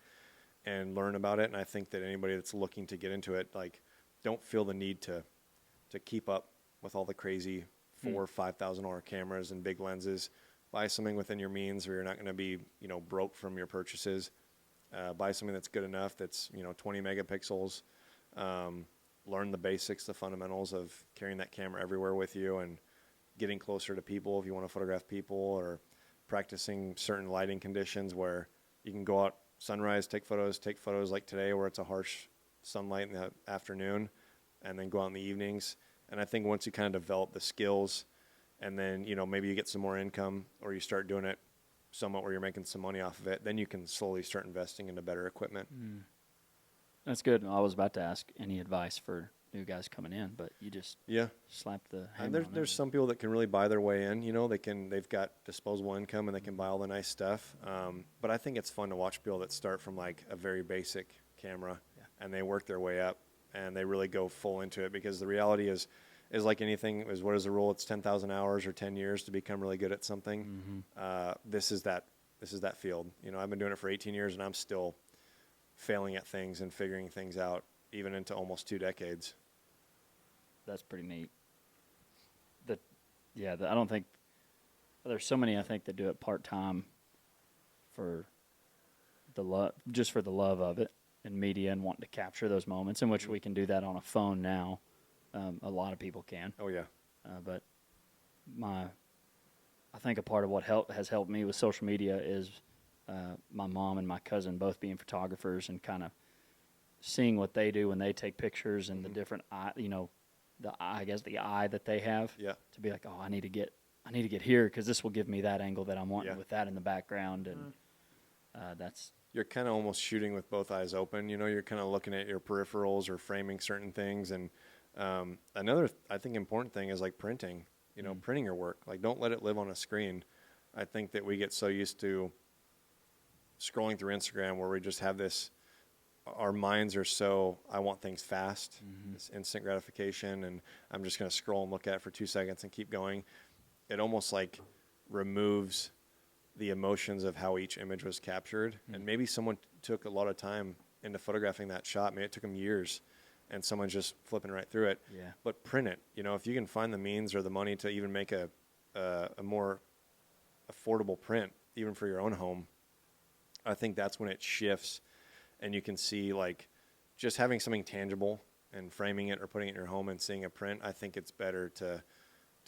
and learn about it. And I think that anybody that's looking to get into it, like, don't feel the need to keep up with all the crazy $4,000 or $5,000 cameras and big lenses. Buy something within your means, or you're not going to be, broke from your purchases. Buy something that's good enough, that's 20 megapixels. Learn the basics, the fundamentals of carrying that camera everywhere with you and getting closer to people if you want to photograph people, or practicing certain lighting conditions where you can go out sunrise, take photos like today where it's a harsh sunlight in the afternoon, and then go out in the evenings. And I think once you kind of develop the skills, and then, maybe you get some more income, or you start doing it somewhat where you're making some money off of it, then you can slowly start investing into better equipment. That's good. I was about to ask any advice for new guys coming in, but you just slapped the hammer And on that. there's some people that can really buy their way in. They've got disposable income and they can buy all the nice stuff. But I think it's fun to watch people that start from like a very basic camera and they work their way up and they really go full into it, because the reality is like anything, is what is the rule? It's 10,000 hours or 10 years to become really good at something. This is that field. I've been doing it for 18 years and I'm still failing at things and figuring things out, even into almost 2 decades. That's pretty neat. I don't think there's so many, I think, that do it part-time for the love, just for the love of it and media and wanting to capture those moments, in which we can do that on a phone now. A lot of people can. Oh yeah. But I think a part of what has helped me with social media is my mom and my cousin both being photographers and kind of seeing what they do when they take pictures and the different eye, the eye that they have. Yeah. To be like, oh, I need to get here because this will give me that angle that I'm wanting with that in the background, and that's. You're kind of almost shooting with both eyes open. You're kind of looking at your peripherals or framing certain things. And another, I think, important thing is like printing. Printing your work. Like, don't let it live on a screen. I think that we get so used to scrolling through Instagram where we just have this. Our minds are so, I want things fast, this instant gratification, and I'm just going to scroll and look at it for 2 seconds and keep going. It almost like removes the emotions of how each image was captured. And maybe someone took a lot of time into photographing that shot. Maybe it took them years, and someone's just flipping right through it. Yeah. But print it. If you can find the means or the money to even make a more affordable print, even for your own home, I think that's when it shifts. And you can see, like, just having something tangible and framing it or putting it in your home and seeing a print. I think it's better to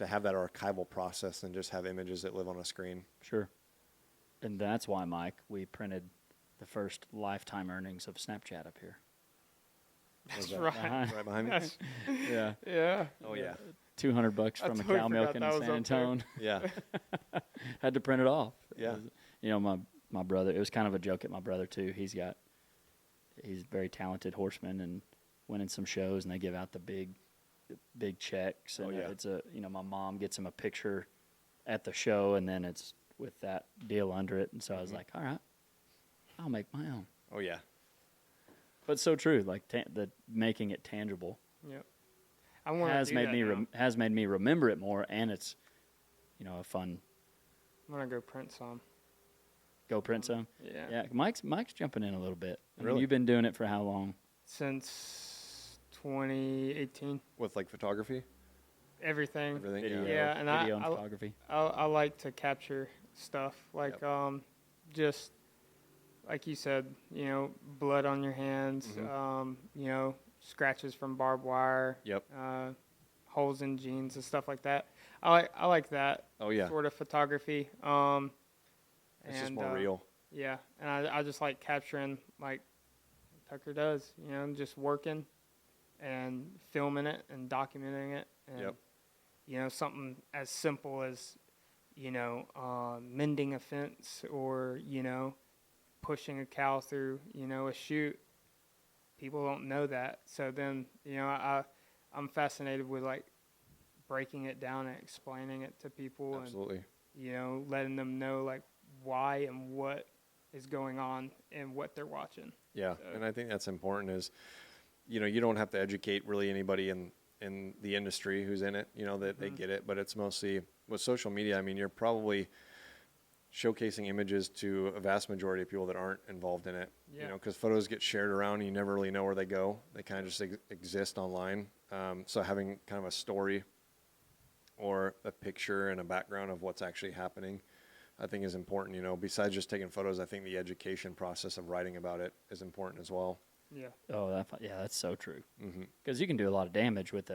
have that archival process than just have images that live on a screen. Sure. And that's why, Mike, we printed the first lifetime earnings of Snapchat up here. That's right. Right behind me. Yeah. Yeah. Oh yeah. $200 I from a totally cow forgot milking that in was San up there. Antone. Yeah. Had to print it off. Yeah. My brother, it was kind of a joke at my brother too. He's very talented horseman and winning some shows, and they give out the big checks. And it's my mom gets him a picture at the show, and then it's with that deal under it. And so I was like, all right, I'll make my own. Oh yeah. But so true, like the making it tangible Yep. I want has to made that me now. has made me remember it more, and it's a fun. I'm gonna go print some. Go print some. Yeah. Yeah, Mike's jumping in a little bit. I mean, Really? you've been doing it for how long? Since 2018. With like photography. everything. Everything. Video, Yeah, and video and I photography. I like to capture stuff like Yep. just like you said, blood on your hands, Mhm. scratches from barbed wire, Yep. holes in jeans and stuff like that. I like that Oh yeah. sort of photography. It's just And more real. yeah, and I just like capturing like Tucker does, just working and filming it and documenting it, and Yep. something as simple as mending a fence, or pushing a cow through a chute. People don't know that, so then I'm fascinated with like breaking it down and explaining it to people, Absolutely. and letting them know like why and what is going on and what they're watching. Yeah, So, and I think that's important. Is you don't have to educate really anybody in the industry who's in it. That they get it, but it's mostly with social media. I mean, you're probably showcasing images to a vast majority of people that aren't involved in it. Yeah. Because photos get shared around, and you never really know where they go. They kind of just exist online. So having kind of a story or a picture and a background of what's actually happening, I think is important. Besides just taking photos, I think the education process of writing about it is important as well. yeah, Oh, yeah, that's so true. Mm-hmm. Because you can do a lot of damage with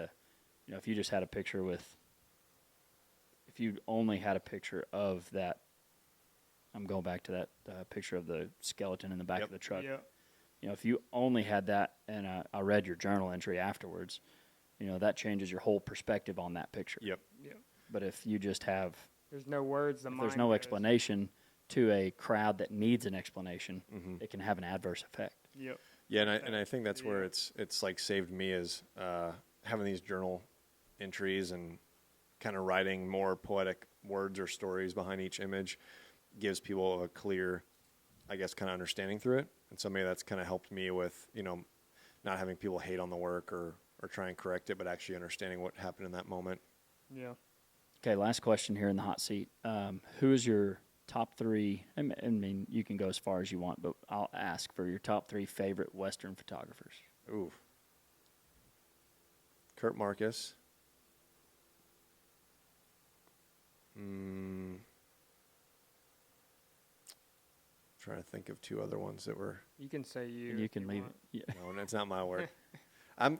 if you just had a picture if you only had a picture of that. I'm going back to that picture of the skeleton in the back Yep. of the truck. yeah, If you only had that, and I read your journal entry afterwards, that changes your whole perspective on that picture. Yep. yeah. But if you just have, There's no words. if there's no explanation to a crowd that needs an explanation, Mm-hmm. it can have an adverse effect. Yep. Yeah, and I think that's where Yeah. it's like saved me is having these journal entries and kind of writing more poetic words or stories behind each image gives people a clear, I guess, kind of understanding through it. And so maybe that's kind of helped me with not having people hate on the work or try and correct it, but actually understanding what happened in that moment. Yeah. Okay, last question here in the hot seat. Who is your top three? I mean, you can go as far as you want, but I'll ask for your top three favorite Western photographers. Ooh, Kurt Marcus. Trying to think of two other ones that were. You can say you. And you if can leave want. it. Yeah. No, it's not my word. I'm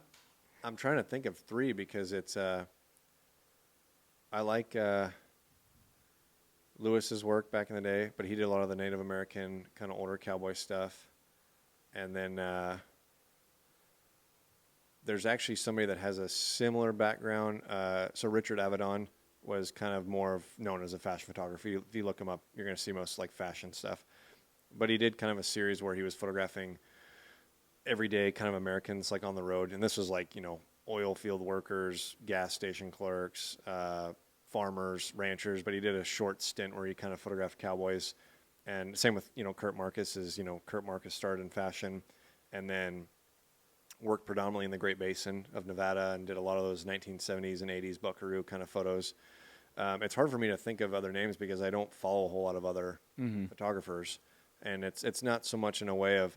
trying to think of three because it's I like Lewis's work back in the day, but he did a lot of the Native American kind of older cowboy stuff. And then there's actually somebody that has a similar background. So Richard Avedon was kind of more known as a fashion photographer. If you look him up, you're going to see most like fashion stuff. But he did kind of a series where he was photographing everyday kind of Americans like on the road. And this was like, oil field workers, gas station clerks, farmers, ranchers. But he did a short stint where he kind of photographed cowboys. And same with, Kurt Marcus is, Kurt Marcus started in fashion and then worked predominantly in the Great Basin of Nevada and did a lot of those 1970s and 80s buckaroo kind of photos. It's hard for me to think of other names because I don't follow a whole lot of other photographers. And it's not so much in a way of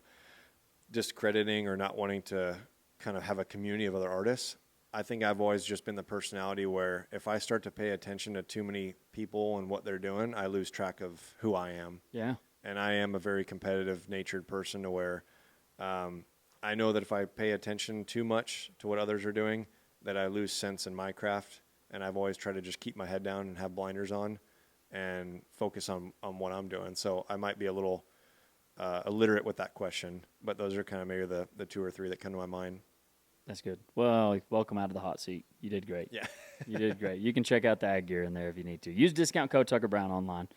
discrediting or not wanting to kind of have a community of other artists. I think I've always just been the personality where if I start to pay attention to too many people and what they're doing, I lose track of who I am. Yeah. And I am a very competitive natured person to where I know that if I pay attention too much to what others are doing, that I lose sense in my craft. And I've always tried to just keep my head down and have blinders on and focus on what I'm doing. So I might be a little illiterate with that question, but those are kind of maybe the two or three that come to my mind. That's good. Well, welcome out of the hot seat. You did great. Yeah. You did great. You can check out the ag gear in there if you need to. Use discount code Tucker Brown online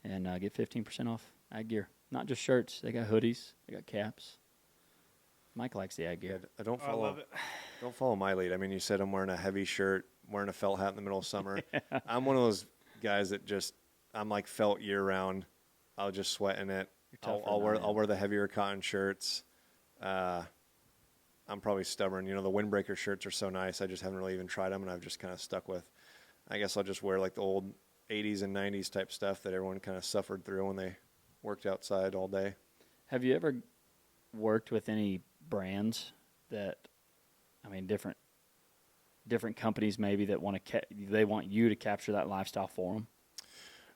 and get 15% off ag gear. Not just shirts. They got hoodies. They got caps. Mike likes the ag gear. I don't I follow. love it. Don't follow my lead. I mean, you said I'm wearing a heavy shirt, wearing a felt hat in the middle of summer. I'm one of those guys that I'm like felt year round. I'll just sweat in it. tougher I'll than I am. wear the heavier cotton shirts. I'm probably stubborn. The windbreaker shirts are so nice. I just haven't really even tried them, and I've just kind of stuck with. I guess I'll just wear like the old 80s and 90s type stuff that everyone kind of suffered through when they worked outside all day. Have you ever worked with any brands that, different different companies maybe that want to they want you to capture that lifestyle for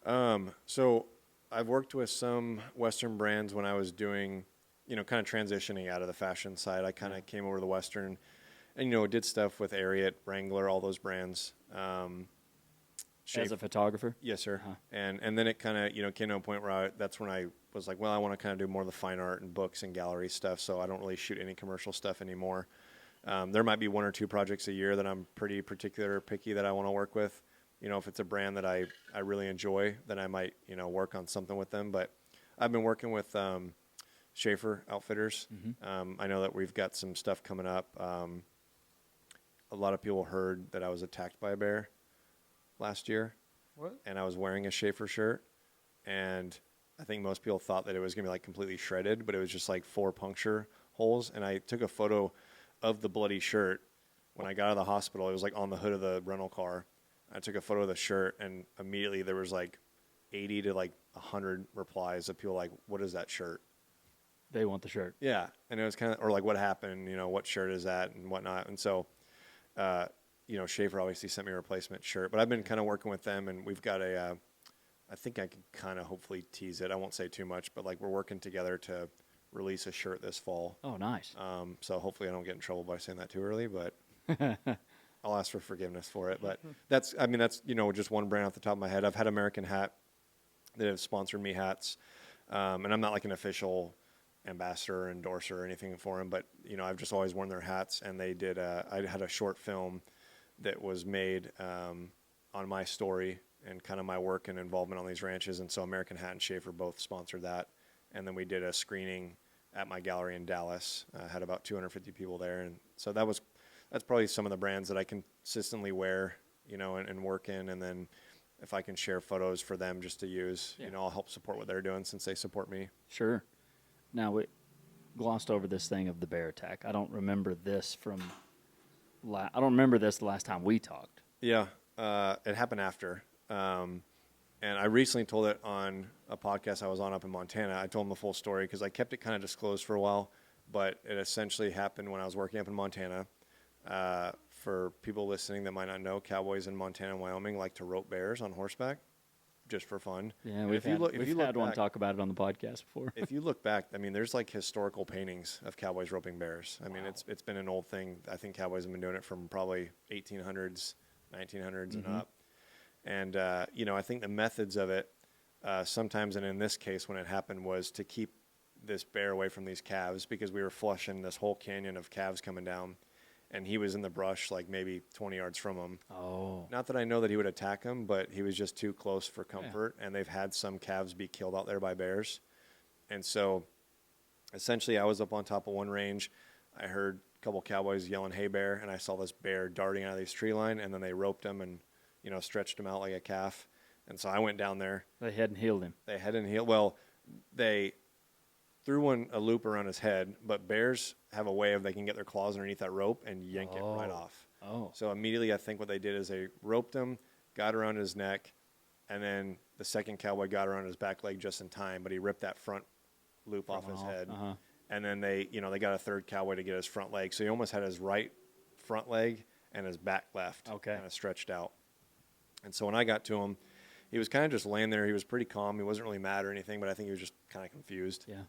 them? So I've worked with some Western brands when I was doing, kind of transitioning out of the fashion side. I kind of came over to the Western and, did stuff with Ariat, Wrangler, all those brands. As a photographer? Yes, sir. And then it kind of, came to a point where that's when I was like, well, I want to kind of do more of the fine art and books and gallery stuff. So I don't really shoot any commercial stuff anymore. There might be 1 or 2 projects a year that I'm pretty picky that I want to work with. If it's a brand that I really enjoy, then I might, work on something with them. But I've been working with Schaefer Outfitters. I know that we've got some stuff coming up. A lot of people heard that I was attacked by a bear last year. What? And I was wearing a Schaefer shirt. And I think most people thought that it was going to be like completely shredded, but it was just like 4 puncture holes. And I took a photo of the bloody shirt when I got out of the hospital. It was like on the hood of the rental car. I took a photo of the shirt, and immediately there was like 80 to like 100 replies of people like, what is that shirt? They want the shirt. Yeah. And it was kind of, or like, what happened? What shirt is that and whatnot. And so, Schaefer obviously sent me a replacement shirt, but I've been kind of working with them, and we've got I think I can kind of hopefully tease it. I won't say too much, but like we're working together to release a shirt this fall. Oh, nice. So hopefully I don't get in trouble by saying that too early, but I'll ask for forgiveness for it. But that's just one brand off the top of my head. I've had American Hat that have sponsored me hats. And I'm not like an official ambassador or endorser or anything for them, but I've just always worn their hats, and they did, I had a short film that was made, on my story and kind of my work and involvement on these ranches. And so American Hat and Schaefer both sponsored that. And then we did a screening at my gallery in Dallas. Had about 250 people there. And so that's probably some of the brands that I consistently wear, and work in. And then if I can share photos for them just to use, I'll help support what they're doing since they support me. Sure. Now, we glossed over this thing of the bear attack. I don't remember this I don't remember this the last time we talked. Yeah. It happened after. And I recently told it on a podcast I was on up in Montana. I told them the full story because I kept it kind of disclosed for a while, but it essentially happened when I was working up in Montana. For people listening that might not know, cowboys in Montana and Wyoming like to rope bears on horseback, just for fun. Yeah, we've had one talk about it on the podcast before. If you look back, there's like historical paintings of cowboys roping bears. I mean, it's been an old thing. I think cowboys have been doing it from probably 1800s, 1900s and up. And, I think the methods of it sometimes, and in this case when it happened, was to keep this bear away from these calves because we were flushing this whole canyon of calves coming down, and he was in the brush like maybe 20 yards from them. Oh. Not that I know that he would attack them, but he was just too close for comfort, and they've had some calves be killed out there by bears. And so essentially I was up on top of one range. I heard a couple cowboys yelling, "Hey, bear," and I saw this bear darting out of this tree line, and then they roped him and stretched him out like a calf. And so I went down there. They hadn't healed him. They hadn't healed. Well, they threw a loop around his head, but bears have a way of they can get their claws underneath that rope and yank it right off. Oh. So immediately I think what they did is they roped him, got around his neck, and then the second cowboy got around his back leg just in time, but he ripped that front loop off his head. And then they got a third cowboy to get his front leg. So he almost had his right front leg and his back left kind of stretched out. And so when I got to him, he was kind of just laying there. He was pretty calm. He wasn't really mad or anything, but I think he was just kind of confused. Yeah.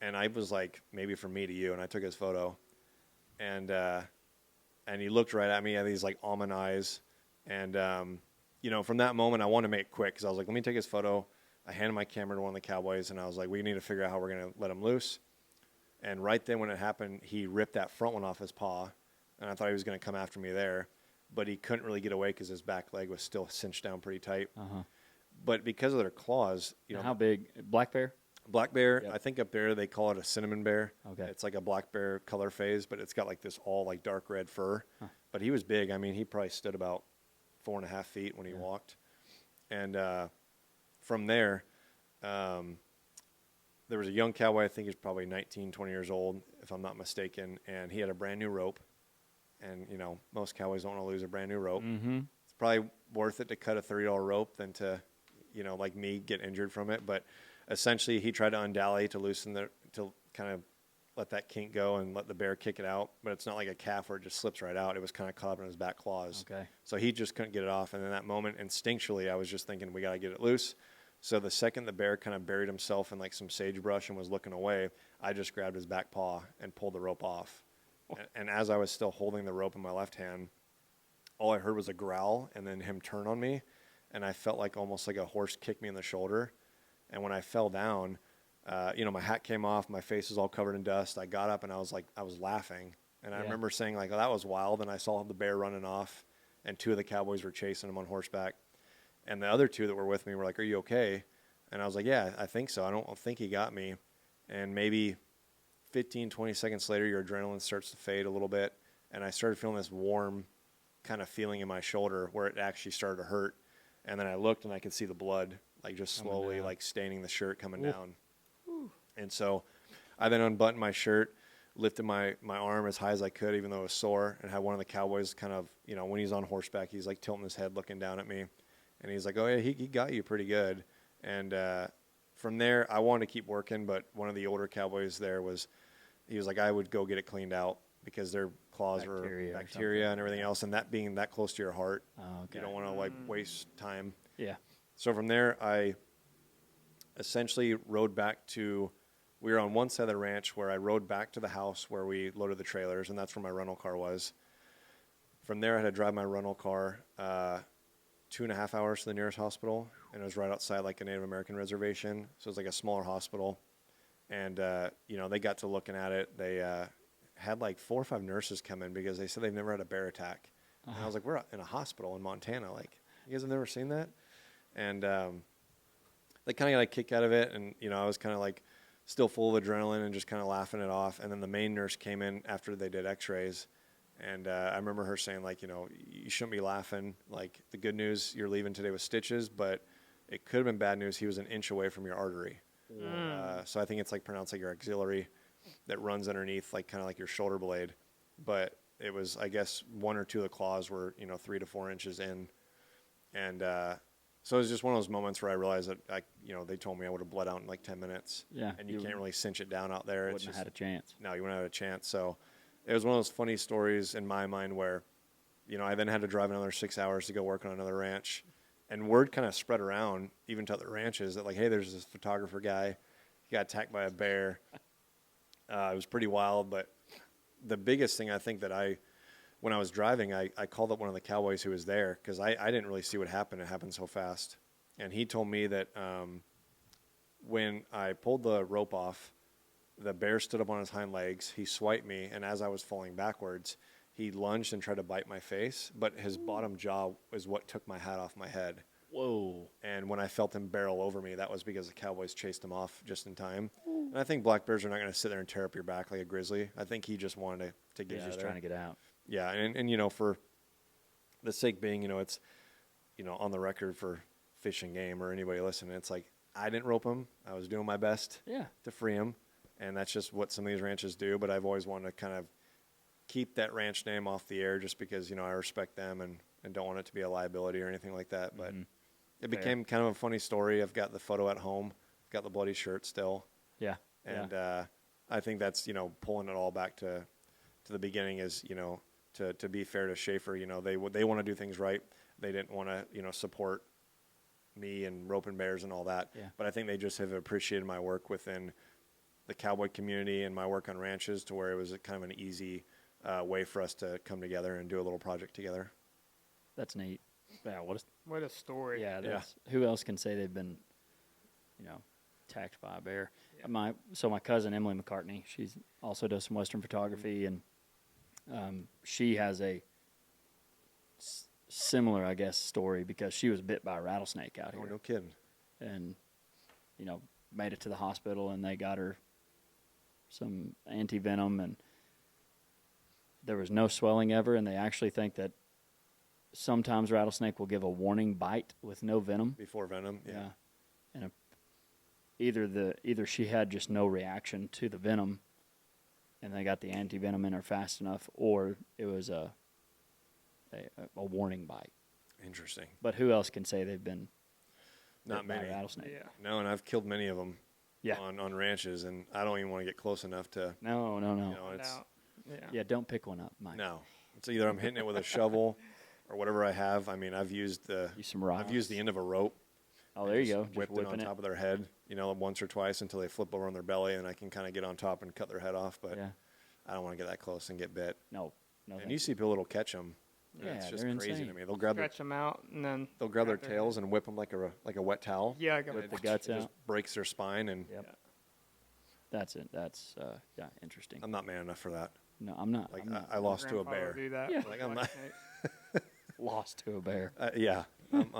And I was like, maybe from me to you, and I took his photo. And he looked right at me. He had these like almond eyes. And, from that moment, I wanted to make it quick because I was like, let me take his photo. I handed my camera to one of the cowboys, and I was like, we need to figure out how we're going to let him loose. And right then when it happened, he ripped that front one off his paw, and I thought he was going to come after me there. But he couldn't really get away because his back leg was still cinched down pretty tight. But because of their claws, how big? Black bear? Black bear, I think up there they call it a cinnamon bear. Okay. It's like a black bear color phase, but it's got like this all like dark red fur. But he was big. I mean, he probably stood about 4.5 feet when he walked. And from there, there was a young cowboy, I think he was probably 19, 20 years old, if I'm not mistaken, and he had a brand new rope. And, most cowboys don't want to lose a brand new rope. It's probably worth it to cut a $30 rope than to, like me, get injured from it. But essentially he tried to undally to loosen to kind of let that kink go and let the bear kick it out. But it's not like a calf where it just slips right out. It was kind of caught up in his back claws. Okay. So he just couldn't get it off. And in that moment, instinctually, I was just thinking, we got to get it loose. So the second the bear kind of buried himself in like some sagebrush and was looking away, I just grabbed his back paw and pulled the rope off. And as I was still holding the rope in my left hand, all I heard was a growl and then him turn on me. And I felt like almost like a horse kicked me in the shoulder. And when I fell down, my hat came off, my face was all covered in dust. I got up and I was laughing. And I remember saying like, oh, that was wild. And I saw the bear running off and 2 of the cowboys were chasing him on horseback. And the other 2 that were with me were like, are you okay? And I was like, yeah, I think so. I don't think he got me. And maybe 15, 20 seconds later, your adrenaline starts to fade a little bit. And I started feeling this warm kind of feeling in my shoulder where it actually started to hurt. And then I looked and I could see the blood, like just slowly like staining the shirt coming down. Ooh. And so I then unbuttoned my shirt, lifted my arm as high as I could, even though it was sore, and had one of the cowboys kind of, when he's on horseback, he's like tilting his head looking down at me. And he's like, oh, yeah, he got you pretty good. And from there, I wanted to keep working, but one of the older cowboys there he was like, I would go get it cleaned out because their claws were bacteria and everything else. And that being that close to your heart, you don't want to like waste time. Yeah. So from there, I essentially rode back we were on one side of the ranch where I rode back to the house where we loaded the trailers, and that's where my rental car was. From there, I had to drive my rental car 2.5 hours to the nearest hospital, and it was right outside like a Native American reservation. So it was like a smaller hospital. And, they got to looking at it. They had like 4 or 5 nurses come in because they said they've never had a bear attack. And I was like, we're in a hospital in Montana. Like, you guys have never seen that? And they kind of got a kick out of it. And, I was kind of like still full of adrenaline and just kind of laughing it off. And then the main nurse came in after they did x-rays. And I remember her saying, like, you shouldn't be laughing. Like, the good news, you're leaving today with stitches, but it could have been bad news. He was an inch away from your artery. So I think it's like pronounced like your axillary that runs underneath, like kind of like your shoulder blade. But it was, I guess, 1 or 2 of the claws were, 3 to 4 inches in. And so it was just one of those moments where I realized that, they told me I would have bled out in like 10 minutes. Yeah. And you can't really cinch it down out there. Wouldn't have had a chance. No, you wouldn't have had a chance. So it was one of those funny stories in my mind where, I then had to drive another 6 hours to go work on another ranch. And word kind of spread around, even to other ranches, that like, hey, there's this photographer guy. He got attacked by a bear. It was pretty wild. But the biggest thing I think that when I was driving, I called up one of the cowboys who was there because I didn't really see what happened. It happened so fast. And he told me that when I pulled the rope off, the bear stood up on his hind legs. He swiped me. And as I was falling backwards, he lunged and tried to bite my face, but his bottom jaw is what took my hat off my head. Whoa. And when I felt him barrel over me, that was because the cowboys chased him off just in time. And I think black bears are not going to sit there and tear up your back like a grizzly. I think he just wanted to get you there. He's trying to get out. Yeah, and for the sake being, it's, on the record for Fish and Game or anybody listening, it's like I didn't rope him. I was doing my best to free him, and that's just what some of these ranches do. But I've always wanted to kind of keep that ranch name off the air just because, I respect them and don't want it to be a liability or anything like that. But it became kind of a funny story. I've got the photo at home. I've got the bloody shirt still. Yeah. And I think that's, pulling it all back to the beginning is, to be fair to Schaefer, they want to do things right. They didn't want to, support me and roping bears and all that. Yeah. But I think they just have appreciated my work within the cowboy community and my work on ranches to where it was kind of an easy way for us to come together and do a little project together. That's neat. Yeah, What a story. Yeah, who else can say they've been, attacked by a bear? Yeah. My cousin Emily McCartney, she also does some Western photography, and she has a similar, I guess, story because she was bit by a rattlesnake out here. Oh, no kidding. And, made it to the hospital, and they got her some anti-venom, and there was no swelling ever, and they actually think that sometimes rattlesnake will give a warning bite with no venom. Before venom, yeah. And either she had just no reaction to the venom, and they got the anti-venom in her fast enough, or it was a warning bite. Interesting. But who else can say they've been Not bit by many. a rattlesnake? Yeah. No, and I've killed many of them. Yeah. on ranches, and I don't even want to get close enough to. No. You know, Find it's out. Yeah. Yeah, don't pick one up, Mike. no. It's either I'm hitting it with a shovel or whatever I have. I mean, I've used Use some rocks. I've used the end of a rope. Oh, and there you just go. Just Whipped it on whipping top of their head, once or twice until they flip over on their belly, and I can kind of get on top and cut their head off. But Yeah. I don't want to get that close and get bit. No. And you see people that'll catch them. Yeah, it's just they're crazy insane. to me. They'll grab Stretch them out and then they'll grab their grab tails and whip them like a wet towel. Yeah, I got Whip the guts It out. just breaks their spine, and Yep. Yeah. That's it. That's interesting. I'm not man enough for that. No, I'm not. Like I'm not. I lost to a Grandpa would bear. Do that Yeah. with Like, I'm black not- snake. Lost to a bear. Yeah, I'm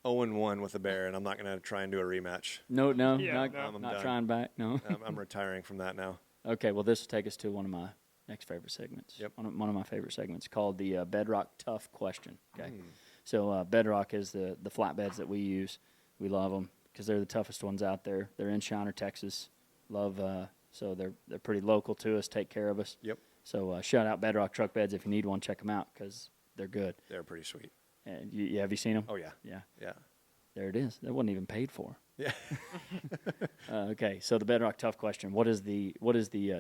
0-1 with a bear, and I'm not going to try and do a rematch. No, Yeah, not, no. I'm not done. trying back. No. I'm retiring from that now. Okay, well, this will take us to one of my next favorite segments. Yep. One of my favorite segments called the Bedrock Tough Question. Okay. Mm. So Bedrock is the flatbeds that we use. We love them because they're the toughest ones out there. They're in Shiner, Texas. So they're pretty local to us. Take care of us. Yep, So shout out Bedrock Truck Beds if you need one. Check them out because they're good. they're pretty sweet. And have you seen them? Oh yeah, Yeah. yeah, There it is. That wasn't even paid for. yeah. Okay, so the Bedrock Tough Question: What is the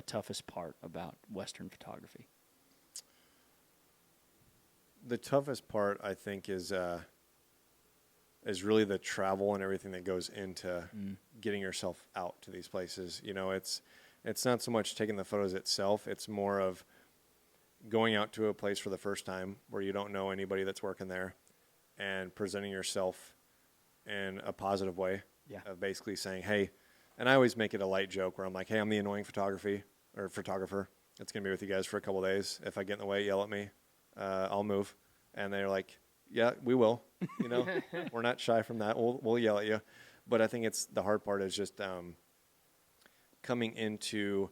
toughest part about Western photography? The toughest part, I think, is really the travel and everything that goes into getting yourself out to these places. It's not so much taking the photos itself. It's more of going out to a place for the first time where you don't know anybody that's working there and presenting yourself in a positive way. Yeah. Of basically saying, hey, and I always make it a light joke where I'm like, hey, I'm the annoying photographer that's going to be with you guys for a couple of days. If I get in the way, yell at me. I'll move. And they're like, yeah, we will. We're not shy from that. We'll yell at you. But I think the hard part is just coming into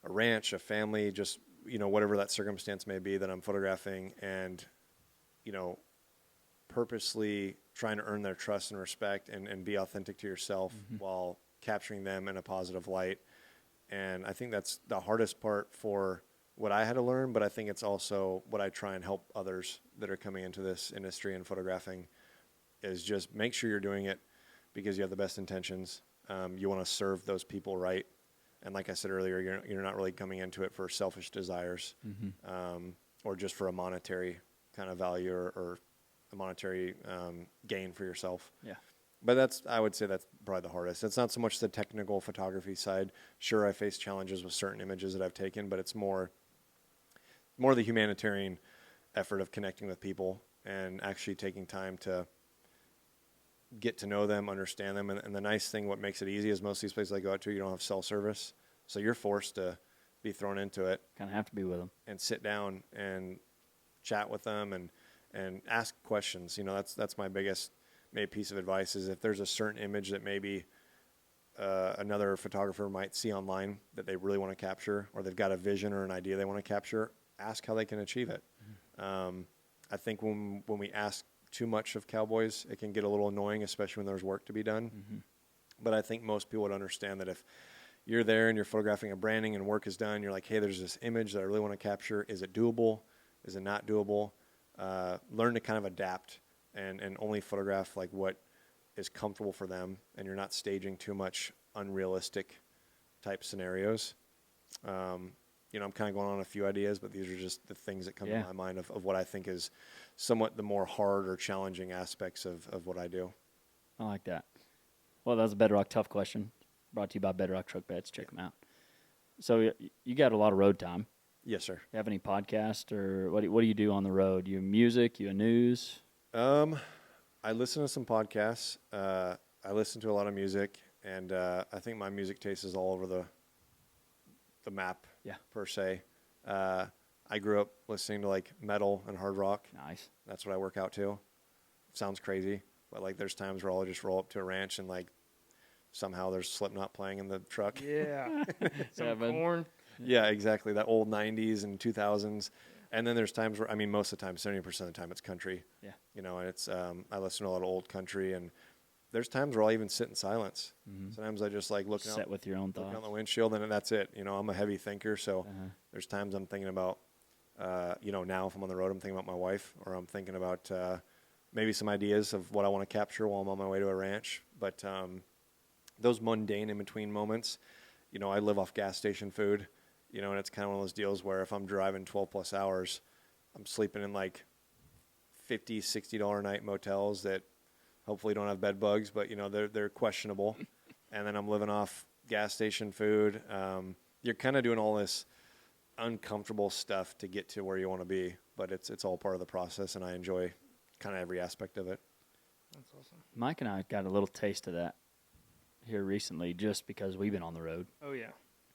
a ranch, a family, just, whatever that circumstance may be that I'm photographing, and, purposely trying to earn their trust and respect and be authentic to yourself while capturing them in a positive light. And I think that's the hardest part for what I had to learn, but I think it's also what I try and help others that are coming into this industry and photographing is just make sure you're doing it because you have the best intentions. You want to serve those people right. And like I said earlier, you're not really coming into it for selfish desires or just for a monetary kind of value or a monetary gain for yourself. Yeah. But I would say that's probably the hardest. It's not so much the technical photography side. Sure, I face challenges with certain images that I've taken, but it's more the humanitarian effort of connecting with people and actually taking time to get to know them, understand them. And the nice thing, what makes it easy is most of these places I go out to, you don't have cell service. So you're forced to be thrown into it Kind of have to be with them. and sit down and chat with them and ask questions. That's my biggest maybe piece of advice is if there's a certain image that maybe another photographer might see online that they really want to capture, or they've got a vision or an idea they want to capture, ask how they can achieve it. I think when we ask too much of cowboys, it can get a little annoying, especially when there's work to be done. But I think most people would understand that if you're there and you're photographing a branding and work is done, you're like, hey, there's this image that I really want to capture. Is it doable? Is it not doable? Learn to kind of adapt and only photograph like what is comfortable for them, and you're not staging too much unrealistic type scenarios. I'm kind of going on a few ideas, but these are just the things that come to my mind of what I think is somewhat the more hard or challenging aspects of what I do. I like that. Well, that was a Bedrock Tough Question brought to you by Bedrock Truck Beds. Check them out. So you got a lot of road time. Yes, sir. You have any podcast or what do you do on the road? You music, you news? I listen to some podcasts. I listen to a lot of music, and I think my music taste is all over the map, per se. I grew up listening to like metal and hard rock. Nice. That's what I work out to. Sounds crazy, but like there's times where I'll just roll up to a ranch and like somehow there's Slipknot playing in the truck. Yeah. Some Yeah, bud. corn. Yeah, exactly. That old 90s and 2000s. And then there's times where, most of the time, 70% of the time it's country. Yeah. And it's, I listen to a lot of old country, and there's times where I'll even sit in silence. Sometimes I just like looking Set with your own looking out thoughts. the windshield, and that's it. I'm a heavy thinker, so there's times I'm thinking about, now if I'm on the road, I'm thinking about my wife, or I'm thinking about maybe some ideas of what I want to capture while I'm on my way to a ranch. But those mundane in between moments. You know, I live off gas station food, you know, and it's kind of one of those deals where if I'm driving 12 plus hours, I'm sleeping in like $50, $60 a night motels that hopefully don't have bed bugs, but you know, they're questionable. And then I'm living off gas station food. You're kind of doing all this uncomfortable stuff to get to where you want to be, but it's all part of the process, and I enjoy kind of every aspect of it. That's awesome. Mike and I got a little taste of that here recently, just because we've been on the road. Oh yeah.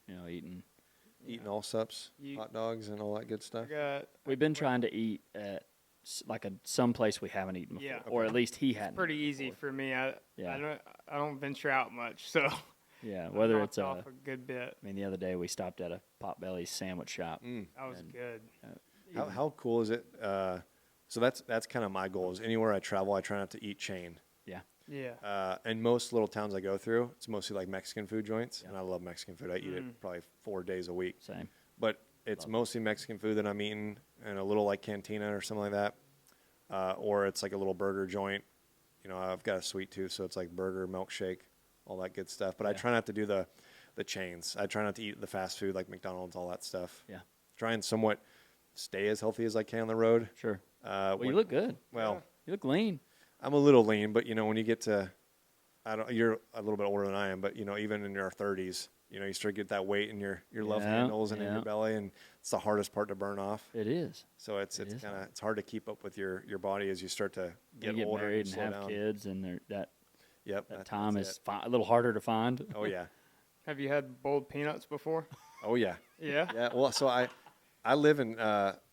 You know, eating. Eating all sups, hot dogs, and all that good stuff. We've been trying to eat at like some place we haven't eaten before, Yeah. or at least he hadn't. Pretty eaten easy before. for me. I Yeah. don't venture out much, so Yeah, I whether knocked it's off a good bit. I mean, the other day we stopped at a Potbelly's sandwich shop. That was And, good. How cool is it? So that's kind of my goal. Is anywhere I travel, I try not to eat chain. Yeah, Yeah. And most little towns I go through, it's mostly like Mexican food joints, and I love Mexican food. I eat it probably 4 days a week. same. But it's mostly Mexican food that I'm eating, and a little like cantina or something like that, or it's like a little burger joint. You know, I've got a sweet tooth, so it's like burger, milkshake, all that good stuff. But I try not to do the chains. I try not to eat the fast food like McDonald's, all that stuff. Yeah, Try and somewhat stay as healthy as I can on the road. sure. Well, Well, you look good. well. You look lean. I'm a little lean, but you know, when you get to, you're a little bit older than I am, but you know, even in your 30s, you know, you start to get that weight in your love Yeah, handles and in yeah. your belly, and it's the hardest part to burn off. It is. So it's It is kind of it's hard to keep up with your body as you start to You get get older married and slow have down. kids, and that Yep, time that's is it. a little harder to find. Oh yeah, Have you had boiled peanuts before? oh yeah, Yeah. yeah. Well, so I live in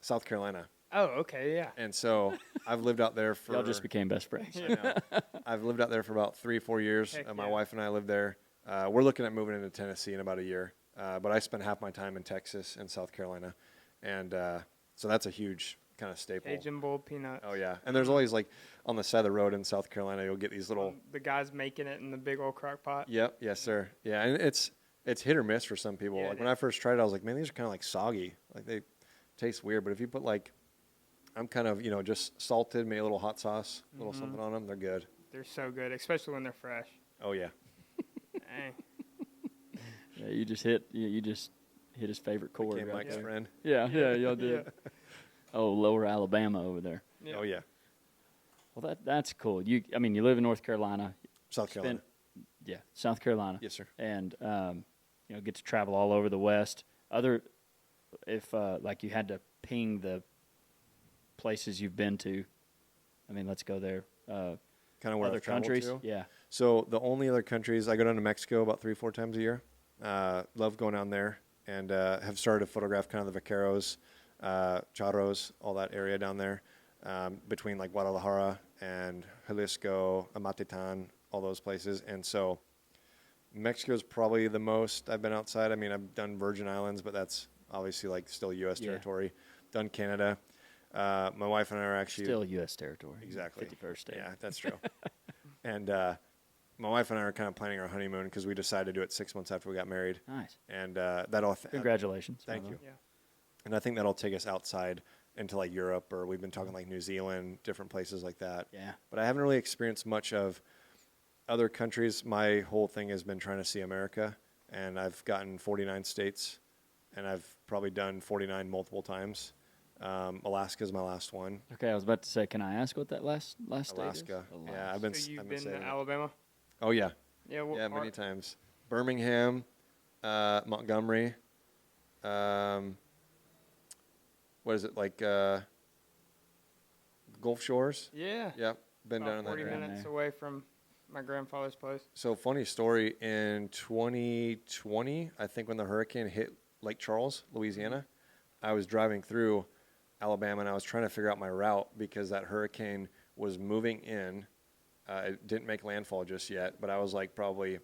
South Carolina, Oh, okay. Yeah. and so I've lived out there for. Y'all just became best friends. I know. I've lived out there for about 3-4 years. Heck My yeah. wife and I live there. We're looking at moving into Tennessee in about a year. But I spent half my time in Texas and South Carolina. And so that's a huge kind of staple. Cajun boiled peanuts. Oh, yeah. And there's always like on the side of the road in South Carolina, you'll get these little. The guy's making it in the big old crock pot. Yep. Yes, sir. Yeah. And it's hit or miss for some people. Yeah, Like it when I first tried it, I was like, man, these are kind of like soggy. Like they taste weird. But if you put like, I'm kind of, you know, just salted, maybe a little hot sauce, a little something on them, they're good. They're so good, especially when they're fresh. Oh, yeah. Dang. Yeah, you just hit his favorite chord. Became Right Mike's there. friend. Yeah, y'all did. Yeah. Oh, Lower Alabama over there. Yeah. Oh, yeah. Well, that's cool. You live in North Carolina. South Carolina. Yeah, South Carolina. Yes, sir. And get to travel all over the West. If like you had to ping the places you've been to, I mean, let's go there. Kind of where Other I've traveled countries, to. yeah. So the only other countries, I go down to Mexico about 3-4 times a year. Love going down there, and have started to photograph kind of the vaqueros, charros, all that area down there, between like Guadalajara and Jalisco, Amatitan, all those places. And so Mexico is probably the most I've been outside. I mean, I've done Virgin Islands, but that's obviously like still U.S. Yeah. territory. Done Canada. My wife and I are actually Still U.S. territory. Exactly. 51st state. Yeah, that's true. And my wife and I are kind of planning our honeymoon because we decided to do it 6 months after we got married. Nice. And that'll Congratulations. by thank the you. way. Yeah. And I think that'll take us outside into like Europe, or we've been talking like New Zealand, different places like that. Yeah. But I haven't really experienced much of other countries. My whole thing has been trying to see America, and I've gotten 49 states, and I've probably done 49 multiple times. Alaska is my last one. Okay, I was about to say, can I ask what that last state is? Alaska. Yeah, I've been. So you've I've been saving to it. Alabama? Oh yeah, Yeah. What yeah, part? many times. Birmingham, Montgomery. What is it like? Gulf Shores. Yeah. Yep, been About down in that 40 area. minutes there. away from my grandfather's place. So funny story. In 2020, I think when the hurricane hit Lake Charles, Louisiana, I was driving through Alabama and I was trying to figure out my route because that hurricane was moving in. It didn't make landfall just yet, but I was like probably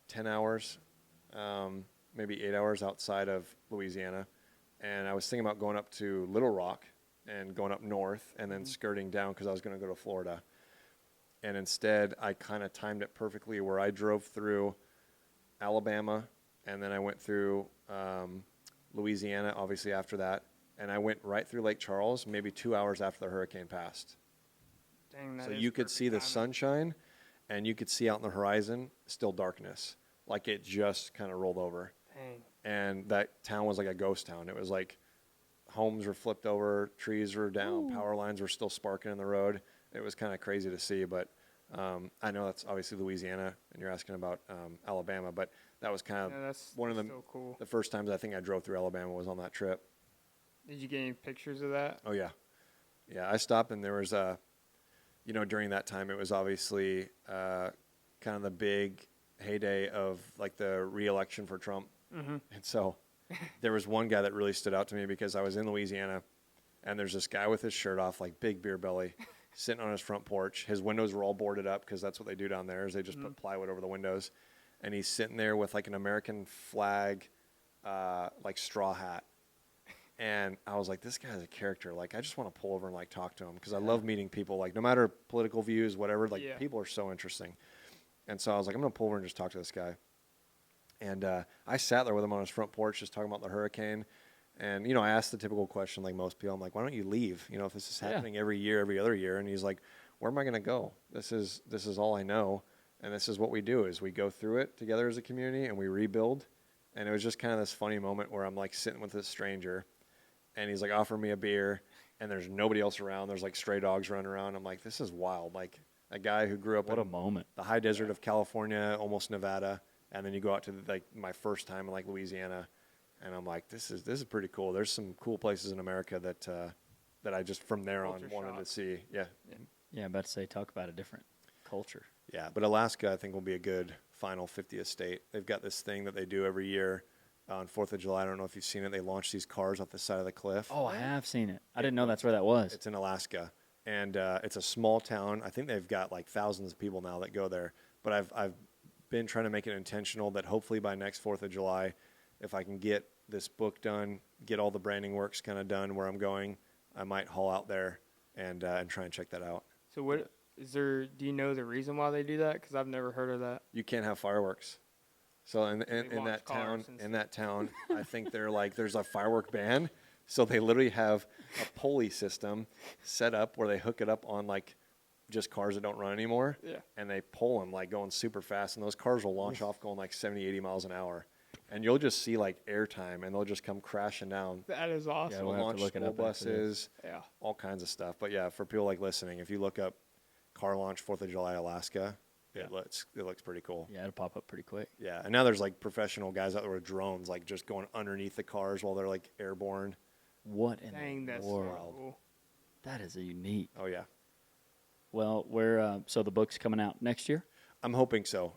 10 hours, maybe 8 hours outside of Louisiana. And I was thinking about going up to Little Rock and going up north and then skirting down because I was going to go to Florida. And instead, I kind of timed it perfectly where I drove through Alabama, and then I went through Louisiana, obviously, after that. And I went right through Lake Charles, maybe 2 hours after the hurricane passed. Dang, that So is you could perfect see the timing. sunshine, and you could see out in the horizon still darkness, like it just kind of rolled over. Dang. And that town was like a ghost town. It was like homes were flipped over, trees were down, power lines were still sparking in the road. It was kind of crazy to see, but I know that's obviously Louisiana, and you're asking about Alabama, but that was kind of No, that's one of so cool. the first times I think I drove through Alabama was on that trip. Did you get any pictures of that? Oh yeah, yeah. I stopped, and there was during that time it was obviously kind of the big heyday of like the re-election for Trump, Mm-hmm. and so there was one guy that really stood out to me because I was in Louisiana, and there's this guy with his shirt off, like big beer belly, sitting on his front porch. His windows were all boarded up because that's what they do down there is they just put plywood over the windows, and he's sitting there with like an American flag, like straw hat. And I was like, this guy's a character. Like, I just want to pull over and like talk to him because I love meeting people. Like, no matter political views, whatever. Like, Yeah. people are so interesting. And so I was like, I'm gonna pull over and just talk to this guy. And I sat there with him on his front porch, just talking about the hurricane. And I asked the typical question, like most people. I'm like, why don't you leave? If this is happening every year, every other year. And he's like, where am I gonna go? This is all I know, and this is what we do: is we go through it together as a community and we rebuild. And it was just kind of this funny moment where I'm like sitting with this stranger. And he's like offering me a beer, and there's nobody else around. There's like stray dogs running around. I'm like, this is wild. Like a guy who grew up What a in moment. the high desert of California, almost Nevada, and then you go out to like my first time in like Louisiana, and I'm like, this is pretty cool. There's some cool places in America that I just from there on Culture wanted shock. to see. Yeah, Yeah, I'm about to say, talk about a different culture. yeah. But Alaska, I think, will be a good final 50th state. They've got this thing that they do every year. On 4th of July, I don't know if you've seen it. They launch these cars off the side of the cliff. Oh, I have seen it. I didn't know that's where that was. It's in Alaska, and it's a small town. I think they've got like thousands of people now that go there. But I've been trying to make it intentional that hopefully by next 4th of July, if I can get this book done, get all the branding works kind of done where I'm going, I might haul out there and try and check that out. So what is there? Do you know the reason why they do that? Because I've never heard of that. You can't have fireworks. So in launch that cars town, I think they're like there's a firework ban. So they literally have a pulley system set up where they hook it up on like just cars that don't run anymore. Yeah. And they pull them like going super fast, and those cars will launch off going like 70, 80 miles an hour. And you'll just see like airtime, and they'll just come crashing down. That is awesome. we'll have to Launch look it school up after this. buses, Yeah. all kinds of stuff. But yeah, for people like listening, if you look up car launch 4th of July Alaska, it looks pretty cool. Yeah, it'll pop up pretty quick. Yeah, and now there's like professional guys out there with drones, like just going underneath the cars while they're like airborne. What in Dang, the that's world? so cool. That is a unique. Oh yeah, Well, we're so the book's coming out next year. I'm hoping so.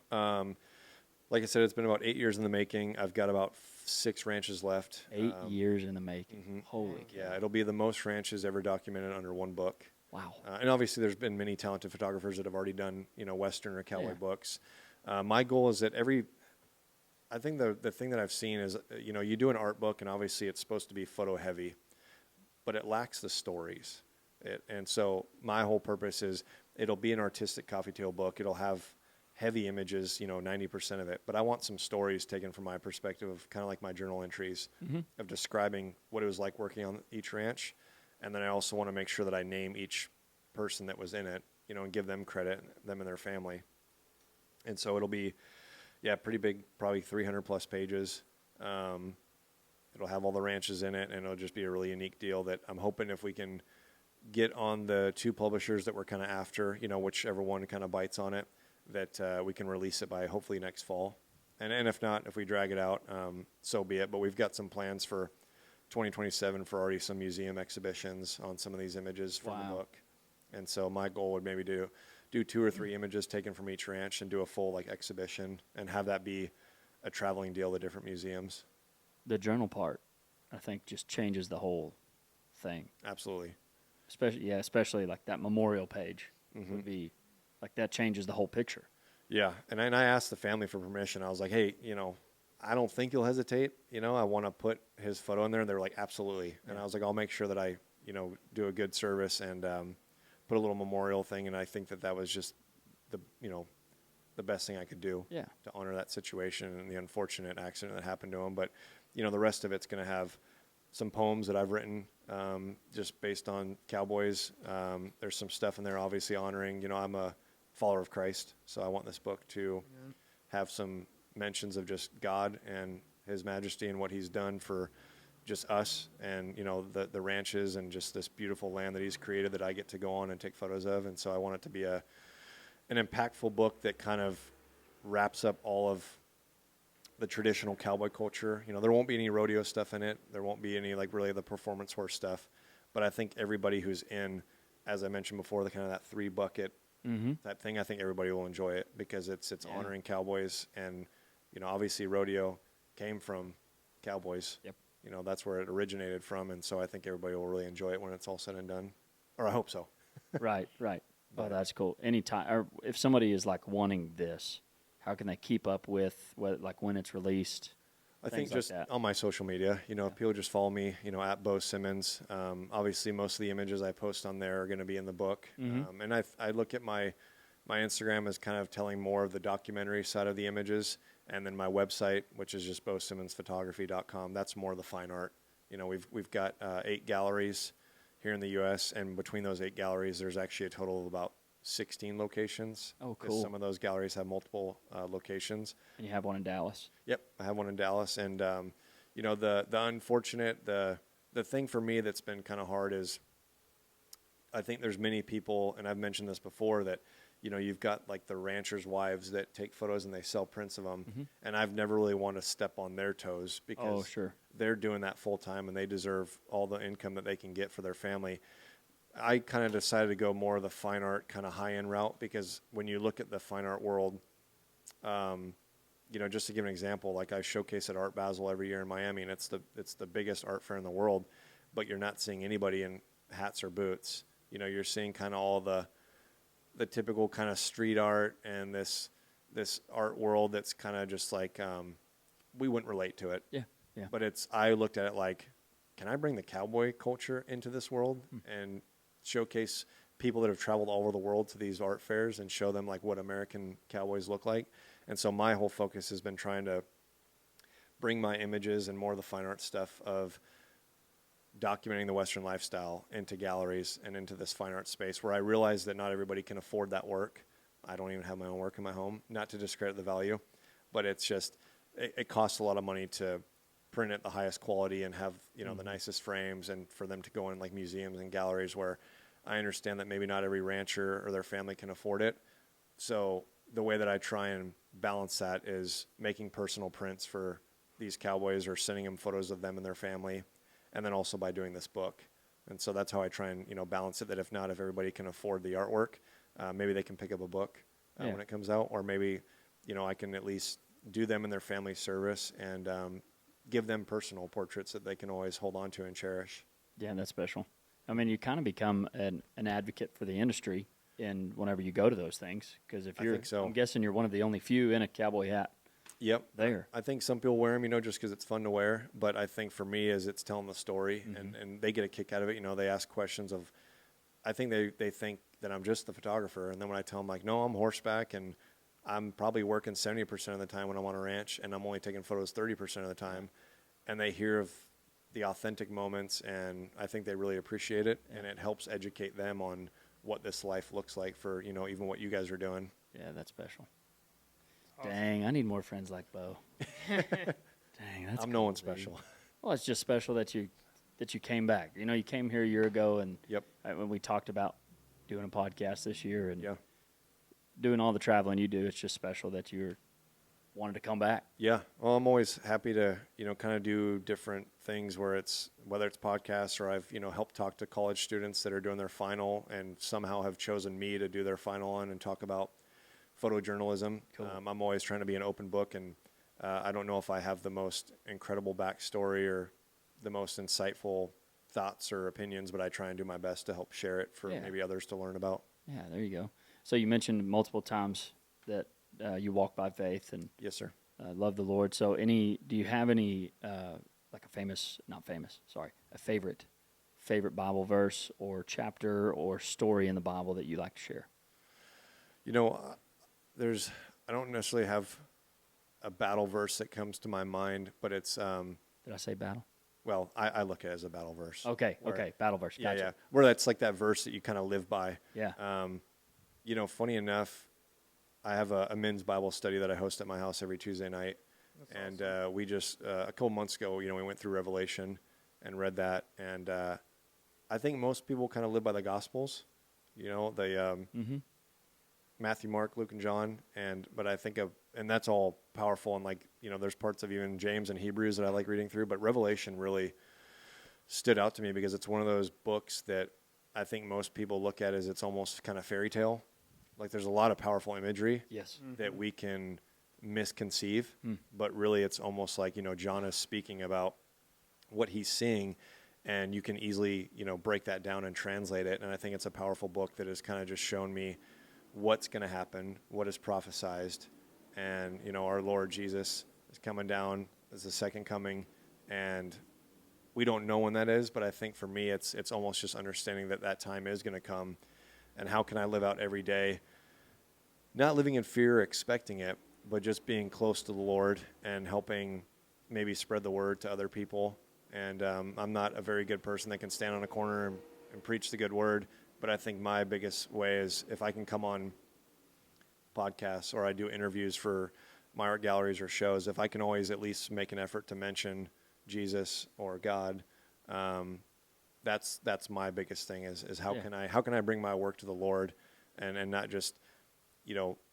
Like I said, it's been about 8 years in the making. I've got about 6 ranches left. 8 years in the making. Holy cow! Yeah, it'll be the most ranches ever documented under one book. Wow. And obviously, there's been many talented photographers that have already done, Western or cowboy Yeah. books. My goal is that I think the thing that I've seen is, you do an art book, and obviously it's supposed to be photo heavy, but it lacks the stories. And so my whole purpose is it'll be an artistic coffee table book. It'll have heavy images, 90% of it, but I want some stories taken from my perspective of kind of like my journal entries of describing what it was like working on each ranch. And then I also want to make sure that I name each person that was in it, and give them credit, them and their family. And so it'll be, pretty big, probably 300 plus pages. It'll have all the ranches in it, and it'll just be a really unique deal that I'm hoping if we can get on the 2 publishers that we're kind of after, whichever one kind of bites on it, that we can release it by hopefully next fall. And if not, if we drag it out, so be it. But we've got some plans for 2027 for already some museum exhibitions on some of these images from the book. And so my goal would maybe do 2 or 3 images taken from each ranch and do a full like exhibition and have that be a traveling deal to different museums. The journal part, I think, just changes the whole thing. Absolutely. Especially like that memorial page would be like that changes the whole picture. Yeah, and I asked the family for permission. I was like, hey, I don't think you'll hesitate. I want to put his photo in there. And they were like, absolutely. And I was like, I'll make sure that I, do a good service and put a little memorial thing. And I think that was just the best thing I could do to honor that situation and the unfortunate accident that happened to him. But, the rest of it's going to have some poems that I've written just based on cowboys. There's some stuff in there obviously honoring, I'm a follower of Christ. So I want this book to have some mentions of just God and His majesty and what He's done for just us and, the ranches and just this beautiful land that He's created that I get to go on and take photos of. And so I want it to be an impactful book that kind of wraps up all of the traditional cowboy culture. There won't be any rodeo stuff in it. There won't be any really the performance horse stuff. But I think everybody who's in, as I mentioned before, the kind of that 3 bucket type thing, I think everybody will enjoy it because it's honoring cowboys. And, obviously rodeo came from cowboys. Yep. That's where it originated from. And so I think everybody will really enjoy it when it's all said and done. Or I hope so. Right. Oh, that's cool. Anytime, or if somebody is wanting this, how can they keep up with when it's released? I think just that. on my social media, if people just follow me, at Beau Simmons. Obviously, most of the images I post on there are going to be in the book. And I look at my Instagram as kind of telling more of the documentary side of the images. And then my website, which is just beausimmonsphotography.com, that's more of the fine art. We've got 8 galleries here in the U.S., and between those 8 galleries, there's actually a total of about 16 locations. Oh, 'Cause cool. some of those galleries have multiple locations. And you have one in Dallas. Yep, I have one in Dallas, and the unfortunate the thing for me that's been kind of hard is I think there's many people, and I've mentioned this before, that you've got the ranchers' wives that take photos and they sell prints of them, and I've never really wanted to step on their toes because sure. they're doing that full time and they deserve all the income that they can get for their family. I kind of decided to go more of the fine art kind of high end route because when you look at the fine art world, just to give an example, I showcase at Art Basel every year in Miami, and it's the biggest art fair in the world, but you're not seeing anybody in hats or boots. You're seeing kind of all the typical kind of street art and this art world that's kind of just we wouldn't relate to it. Yeah. But I looked at it can I bring the cowboy culture into this world and showcase people that have traveled all over the world to these art fairs and show them what American cowboys look like? And so my whole focus has been trying to bring my images and more of the fine art stuff of documenting the Western lifestyle into galleries and into this fine art space where I realize that not everybody can afford that work. I don't even have my own work in my home, not to discredit the value, but it's just, it costs a lot of money to print at the highest quality and have, the nicest frames, and for them to go in museums and galleries where I understand that maybe not every rancher or their family can afford it. So the way that I try and balance that is making personal prints for these cowboys or sending them photos of them and their family, and then also by doing this book. And so that's how I try and, balance it, that if everybody can afford the artwork, maybe they can pick up a book when it comes out, or maybe, I can at least do them in their family service and give them personal portraits that they can always hold on to and cherish. Yeah, that's special. I mean, you kind of become an advocate for the industry whenever you go to those things, because if I think so. I'm guessing you're one of the only few in a cowboy hat. Yep. There. I think some people wear them, just because it's fun to wear. But I think for me, it's telling the story, and they get a kick out of it. They ask questions of, I think they think that I'm just the photographer. And then when I tell them, no, I'm horseback, and I'm probably working 70% of the time when I'm on a ranch, and I'm only taking photos 30% of the time. And they hear of the authentic moments, and I think they really appreciate it. And it helps educate them on what this life looks like for, even what you guys are doing. Yeah, that's special. Awesome. Dang, I need more friends like Beau. Dang, that's I'm cool, no one dude. special. Well, it's just special that you came back. You came here a year ago, and Yep. When we talked about doing a podcast this year and Yeah. doing all the traveling you do, it's just special that you wanted to come back. Yeah. Well, I'm always happy to, kind of do different things whether it's podcasts or I've, helped talk to college students that are doing their final and somehow have chosen me to do their final on and talk about photojournalism. Cool. I'm always trying to be an open book, and I don't know if I have the most incredible backstory or the most insightful thoughts or opinions, but I try and do my best to help share it for maybe others to learn about. Yeah, there you go. So you mentioned multiple times that you walk by faith and Yes, sir. love the Lord. So do you have any a favorite Bible verse or chapter or story in the Bible that you like to share? I don't necessarily have a battle verse that comes to my mind, but it's Did I say battle? well, I look at it as a battle verse. Okay, where- battle verse. Yeah, Gotcha. yeah. Where that's like that verse that you kind of live by. Yeah. funny enough, I have a men's Bible study that I host at my house every Tuesday night. That's And awesome. we just, a couple months ago, we went through Revelation and read that. And I think most people kind of live by the Gospels, the Mm-hmm. Matthew, Mark, Luke, and John. But I think and that's all powerful. And there's parts of even James and Hebrews that I like reading through. But Revelation really stood out to me because it's one of those books that I think most people look at as it's almost kind of fairy tale. Like there's a lot of powerful imagery Yes. that we can misconceive, but really it's almost like, John is speaking about what he's seeing, and you can easily, break that down and translate it. And I think it's a powerful book that has kind of just shown me what's going to happen, what is prophesized. And, our Lord Jesus is coming down as the second coming, and we don't know when that is, but I think for me, it's almost just understanding that time is going to come, and how can I live out every day, not living in fear, expecting it, but just being close to the Lord and helping maybe spread the word to other people. And I'm not a very good person that can stand on a corner and preach the good word, but I think my biggest way is if I can come on podcasts or I do interviews for my art galleries or shows, if I can always at least make an effort to mention Jesus or God, that's my biggest thing is how can I bring my work to the Lord and not just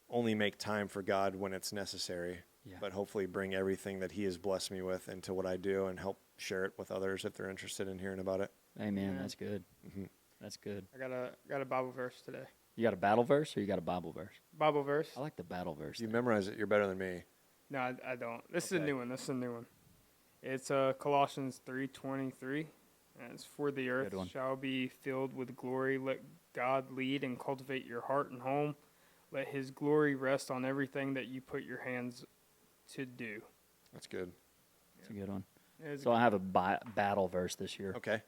only make time for God when it's necessary, but hopefully bring everything that He has blessed me with into what I do and help share it with others if they're interested in hearing about it. Amen. Yeah. That's good. Mm-hmm. That's good. I got a Bible verse today. You got a battle verse or you got a Bible verse? Bible verse? I like the battle verse. You thing. memorize it, you're better than me. No, I don't. This is Okay. a new one. It's Colossians 3:23, and it's for the earth Good one. shall be filled with glory. Let God lead and cultivate your heart and home. Let His glory rest on everything that you put your hands to do. That's good. It's a good one. It's So I have a battle verse this year. Okay.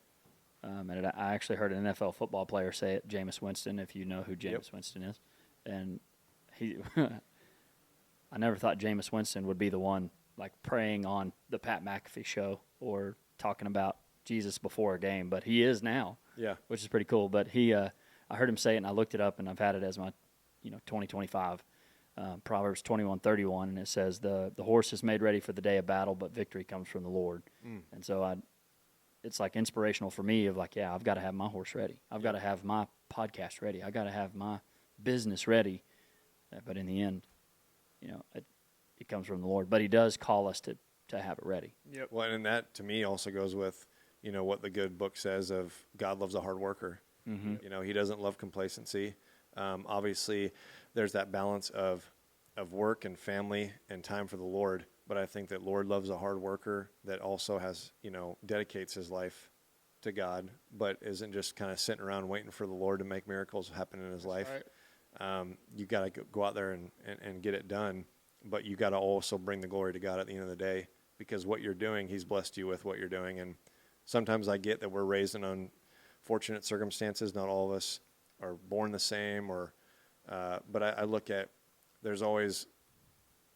And I actually heard an NFL football player say it, Jameis Winston, if you know who Jameis Winston is. And he, I never thought Jameis Winston would be the one like praying on the Pat McAfee show or talking about Jesus before a game, but he is now, Yeah. which is pretty cool. But I heard him say it, and I looked it up, and I've had it as my, 2025, Proverbs 21:31, and it says, the horse is made ready for the day of battle, but victory comes from the Lord. And so it's like inspirational for me of like, I've got to have my horse ready. I've got to have my podcast ready. I got to have my business ready. But in the end, it comes from the Lord. But He does call us to have it ready. Yep. Well, and that to me also goes with, what the good book says of God loves a hard worker. Mm-hmm. He doesn't love complacency. Obviously, there's that balance of work and family and time for the Lord. But I think that Lord loves a hard worker that also has, dedicates his life to God, but isn't just kind of sitting around waiting for the Lord to make miracles happen in his life. Right. You got to go out there and get it done, but you got to also bring the glory to God at the end of the day, because what you're doing, He's blessed you with what you're doing. And sometimes I get that we're raised in unfortunate circumstances. Not all of us are born the same, but I look at there's always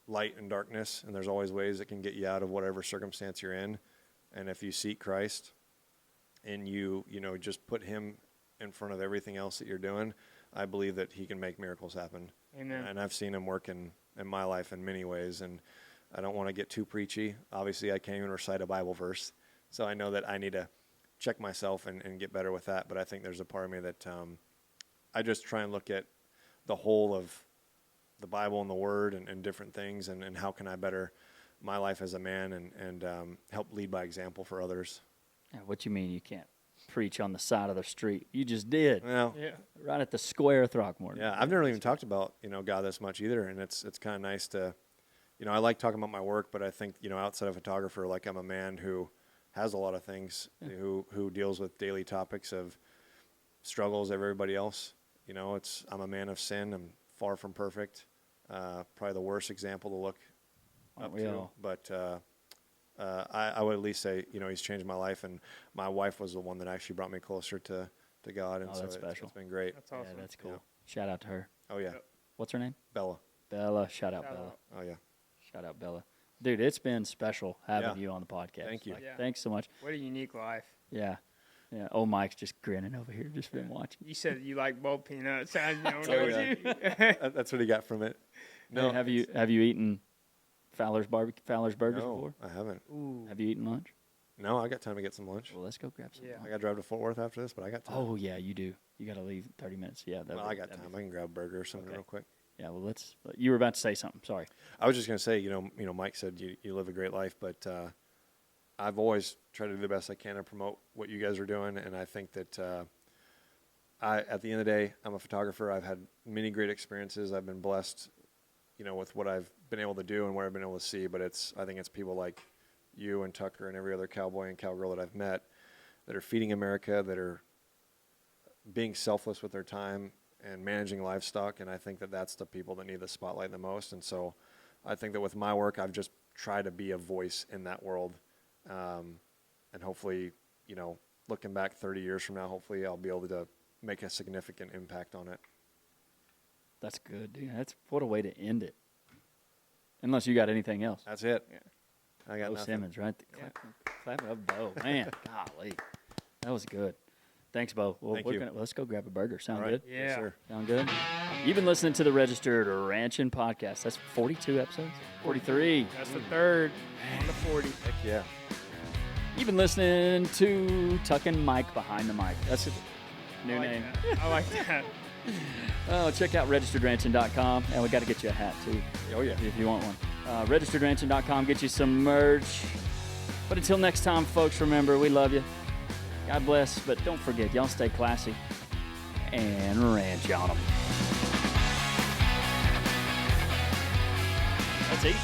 light and darkness, and there's always ways that can get you out of whatever circumstance you're in. And if you seek Christ and you just put Him in front of everything else that you're doing, I believe that He can make miracles happen. Amen. And I've seen Him work in my life in many ways. And I don't want to get too preachy. Obviously, I can't even recite a Bible verse. So I know that I need to check myself and get better with that. But I think there's a part of me that I just try and look at the whole of the Bible and the Word and different things, and how can I better my life as a man and help lead by example for others. Yeah, what you mean you can't preach on the side of the street? You just did. Well, Yeah. Right at the square of Throckmorton. yeah, I've never even talked about God this much either, and it's kind of nice to, I like talking about my work, but I think outside of photographer, like I'm a man who has a lot of things, who deals with daily topics of struggles of everybody else. I'm a man of sin. I'm far from perfect. Probably the worst example to look up to. But I would at least say, He's changed my life, and my wife was the one that actually brought me closer to God, and so that's special. It's been great. That's awesome. Yeah, that's cool. Yeah. Shout out to her. Oh yeah, Yep. What's her name? Bella. Bella. Shout out Shout Bella. out. Oh yeah. Shout out Bella. Dude, it's been special having Yeah. you on the podcast. Thank you. Like, Yeah. Thanks so much. What a unique life. Yeah. Yeah. Old Mike's just grinning over here, just been watching. You said you like boiled peanuts. I don't Oh, know yeah. you. That's what he got from it. No, have you eaten Fowler's Burgers No, before? I haven't. Ooh. Have you eaten lunch? No, I got time to get some lunch. Well, let's go grab some. Yeah. lunch. I got to drive to Fort Worth after this, but I got time. Oh yeah, you do. You got to leave in 30 minutes. Yeah, Well, I got time. I can grab a burger or something Okay. real quick. Yeah, well, let's. You were about to say something. Sorry. I was just going to say, you know, Mike said you live a great life, but I've always tried to do the best I can to promote what you guys are doing, and I think that at the end of the day, I'm a photographer. I've had many great experiences. I've been blessed, you know, with what I've been able to do and what I've been able to see. But I think it's people like you and Tucker and every other cowboy and cowgirl that I've met that are feeding America, that are being selfless with their time and managing livestock. And I think that that's the people that need the spotlight the most. And so I think that with my work, I've just tried to be a voice in that world. And hopefully, you know, looking back 30 years from now, hopefully I'll be able to make a significant impact on it. That's good, dude. That's what a way to end it. Unless you got anything else. That's it. Yeah. I got Beau nothing. Simmons, right? Yeah. Clap it up, Beau. Man, golly, that was good. Thanks, Beau. Well, Thank you. let's go grab a burger. Sound All right. good? Yeah. Yes, sir. Sound good? You've been listening to the Registered Ranching Podcast. That's 42 episodes? 43. That's the third on the 40. Heck yeah. You've been listening to Tuck and Mike Behind the Mic. That's a new I like name. that. I like that. Oh, check out registeredranching.com. And we got to get you a hat, too, Oh, yeah. if you want one. Registeredranching.com. Get you some merch. But until next time, folks, remember, we love you. God bless. But don't forget, y'all stay classy and ranch on them. That's it.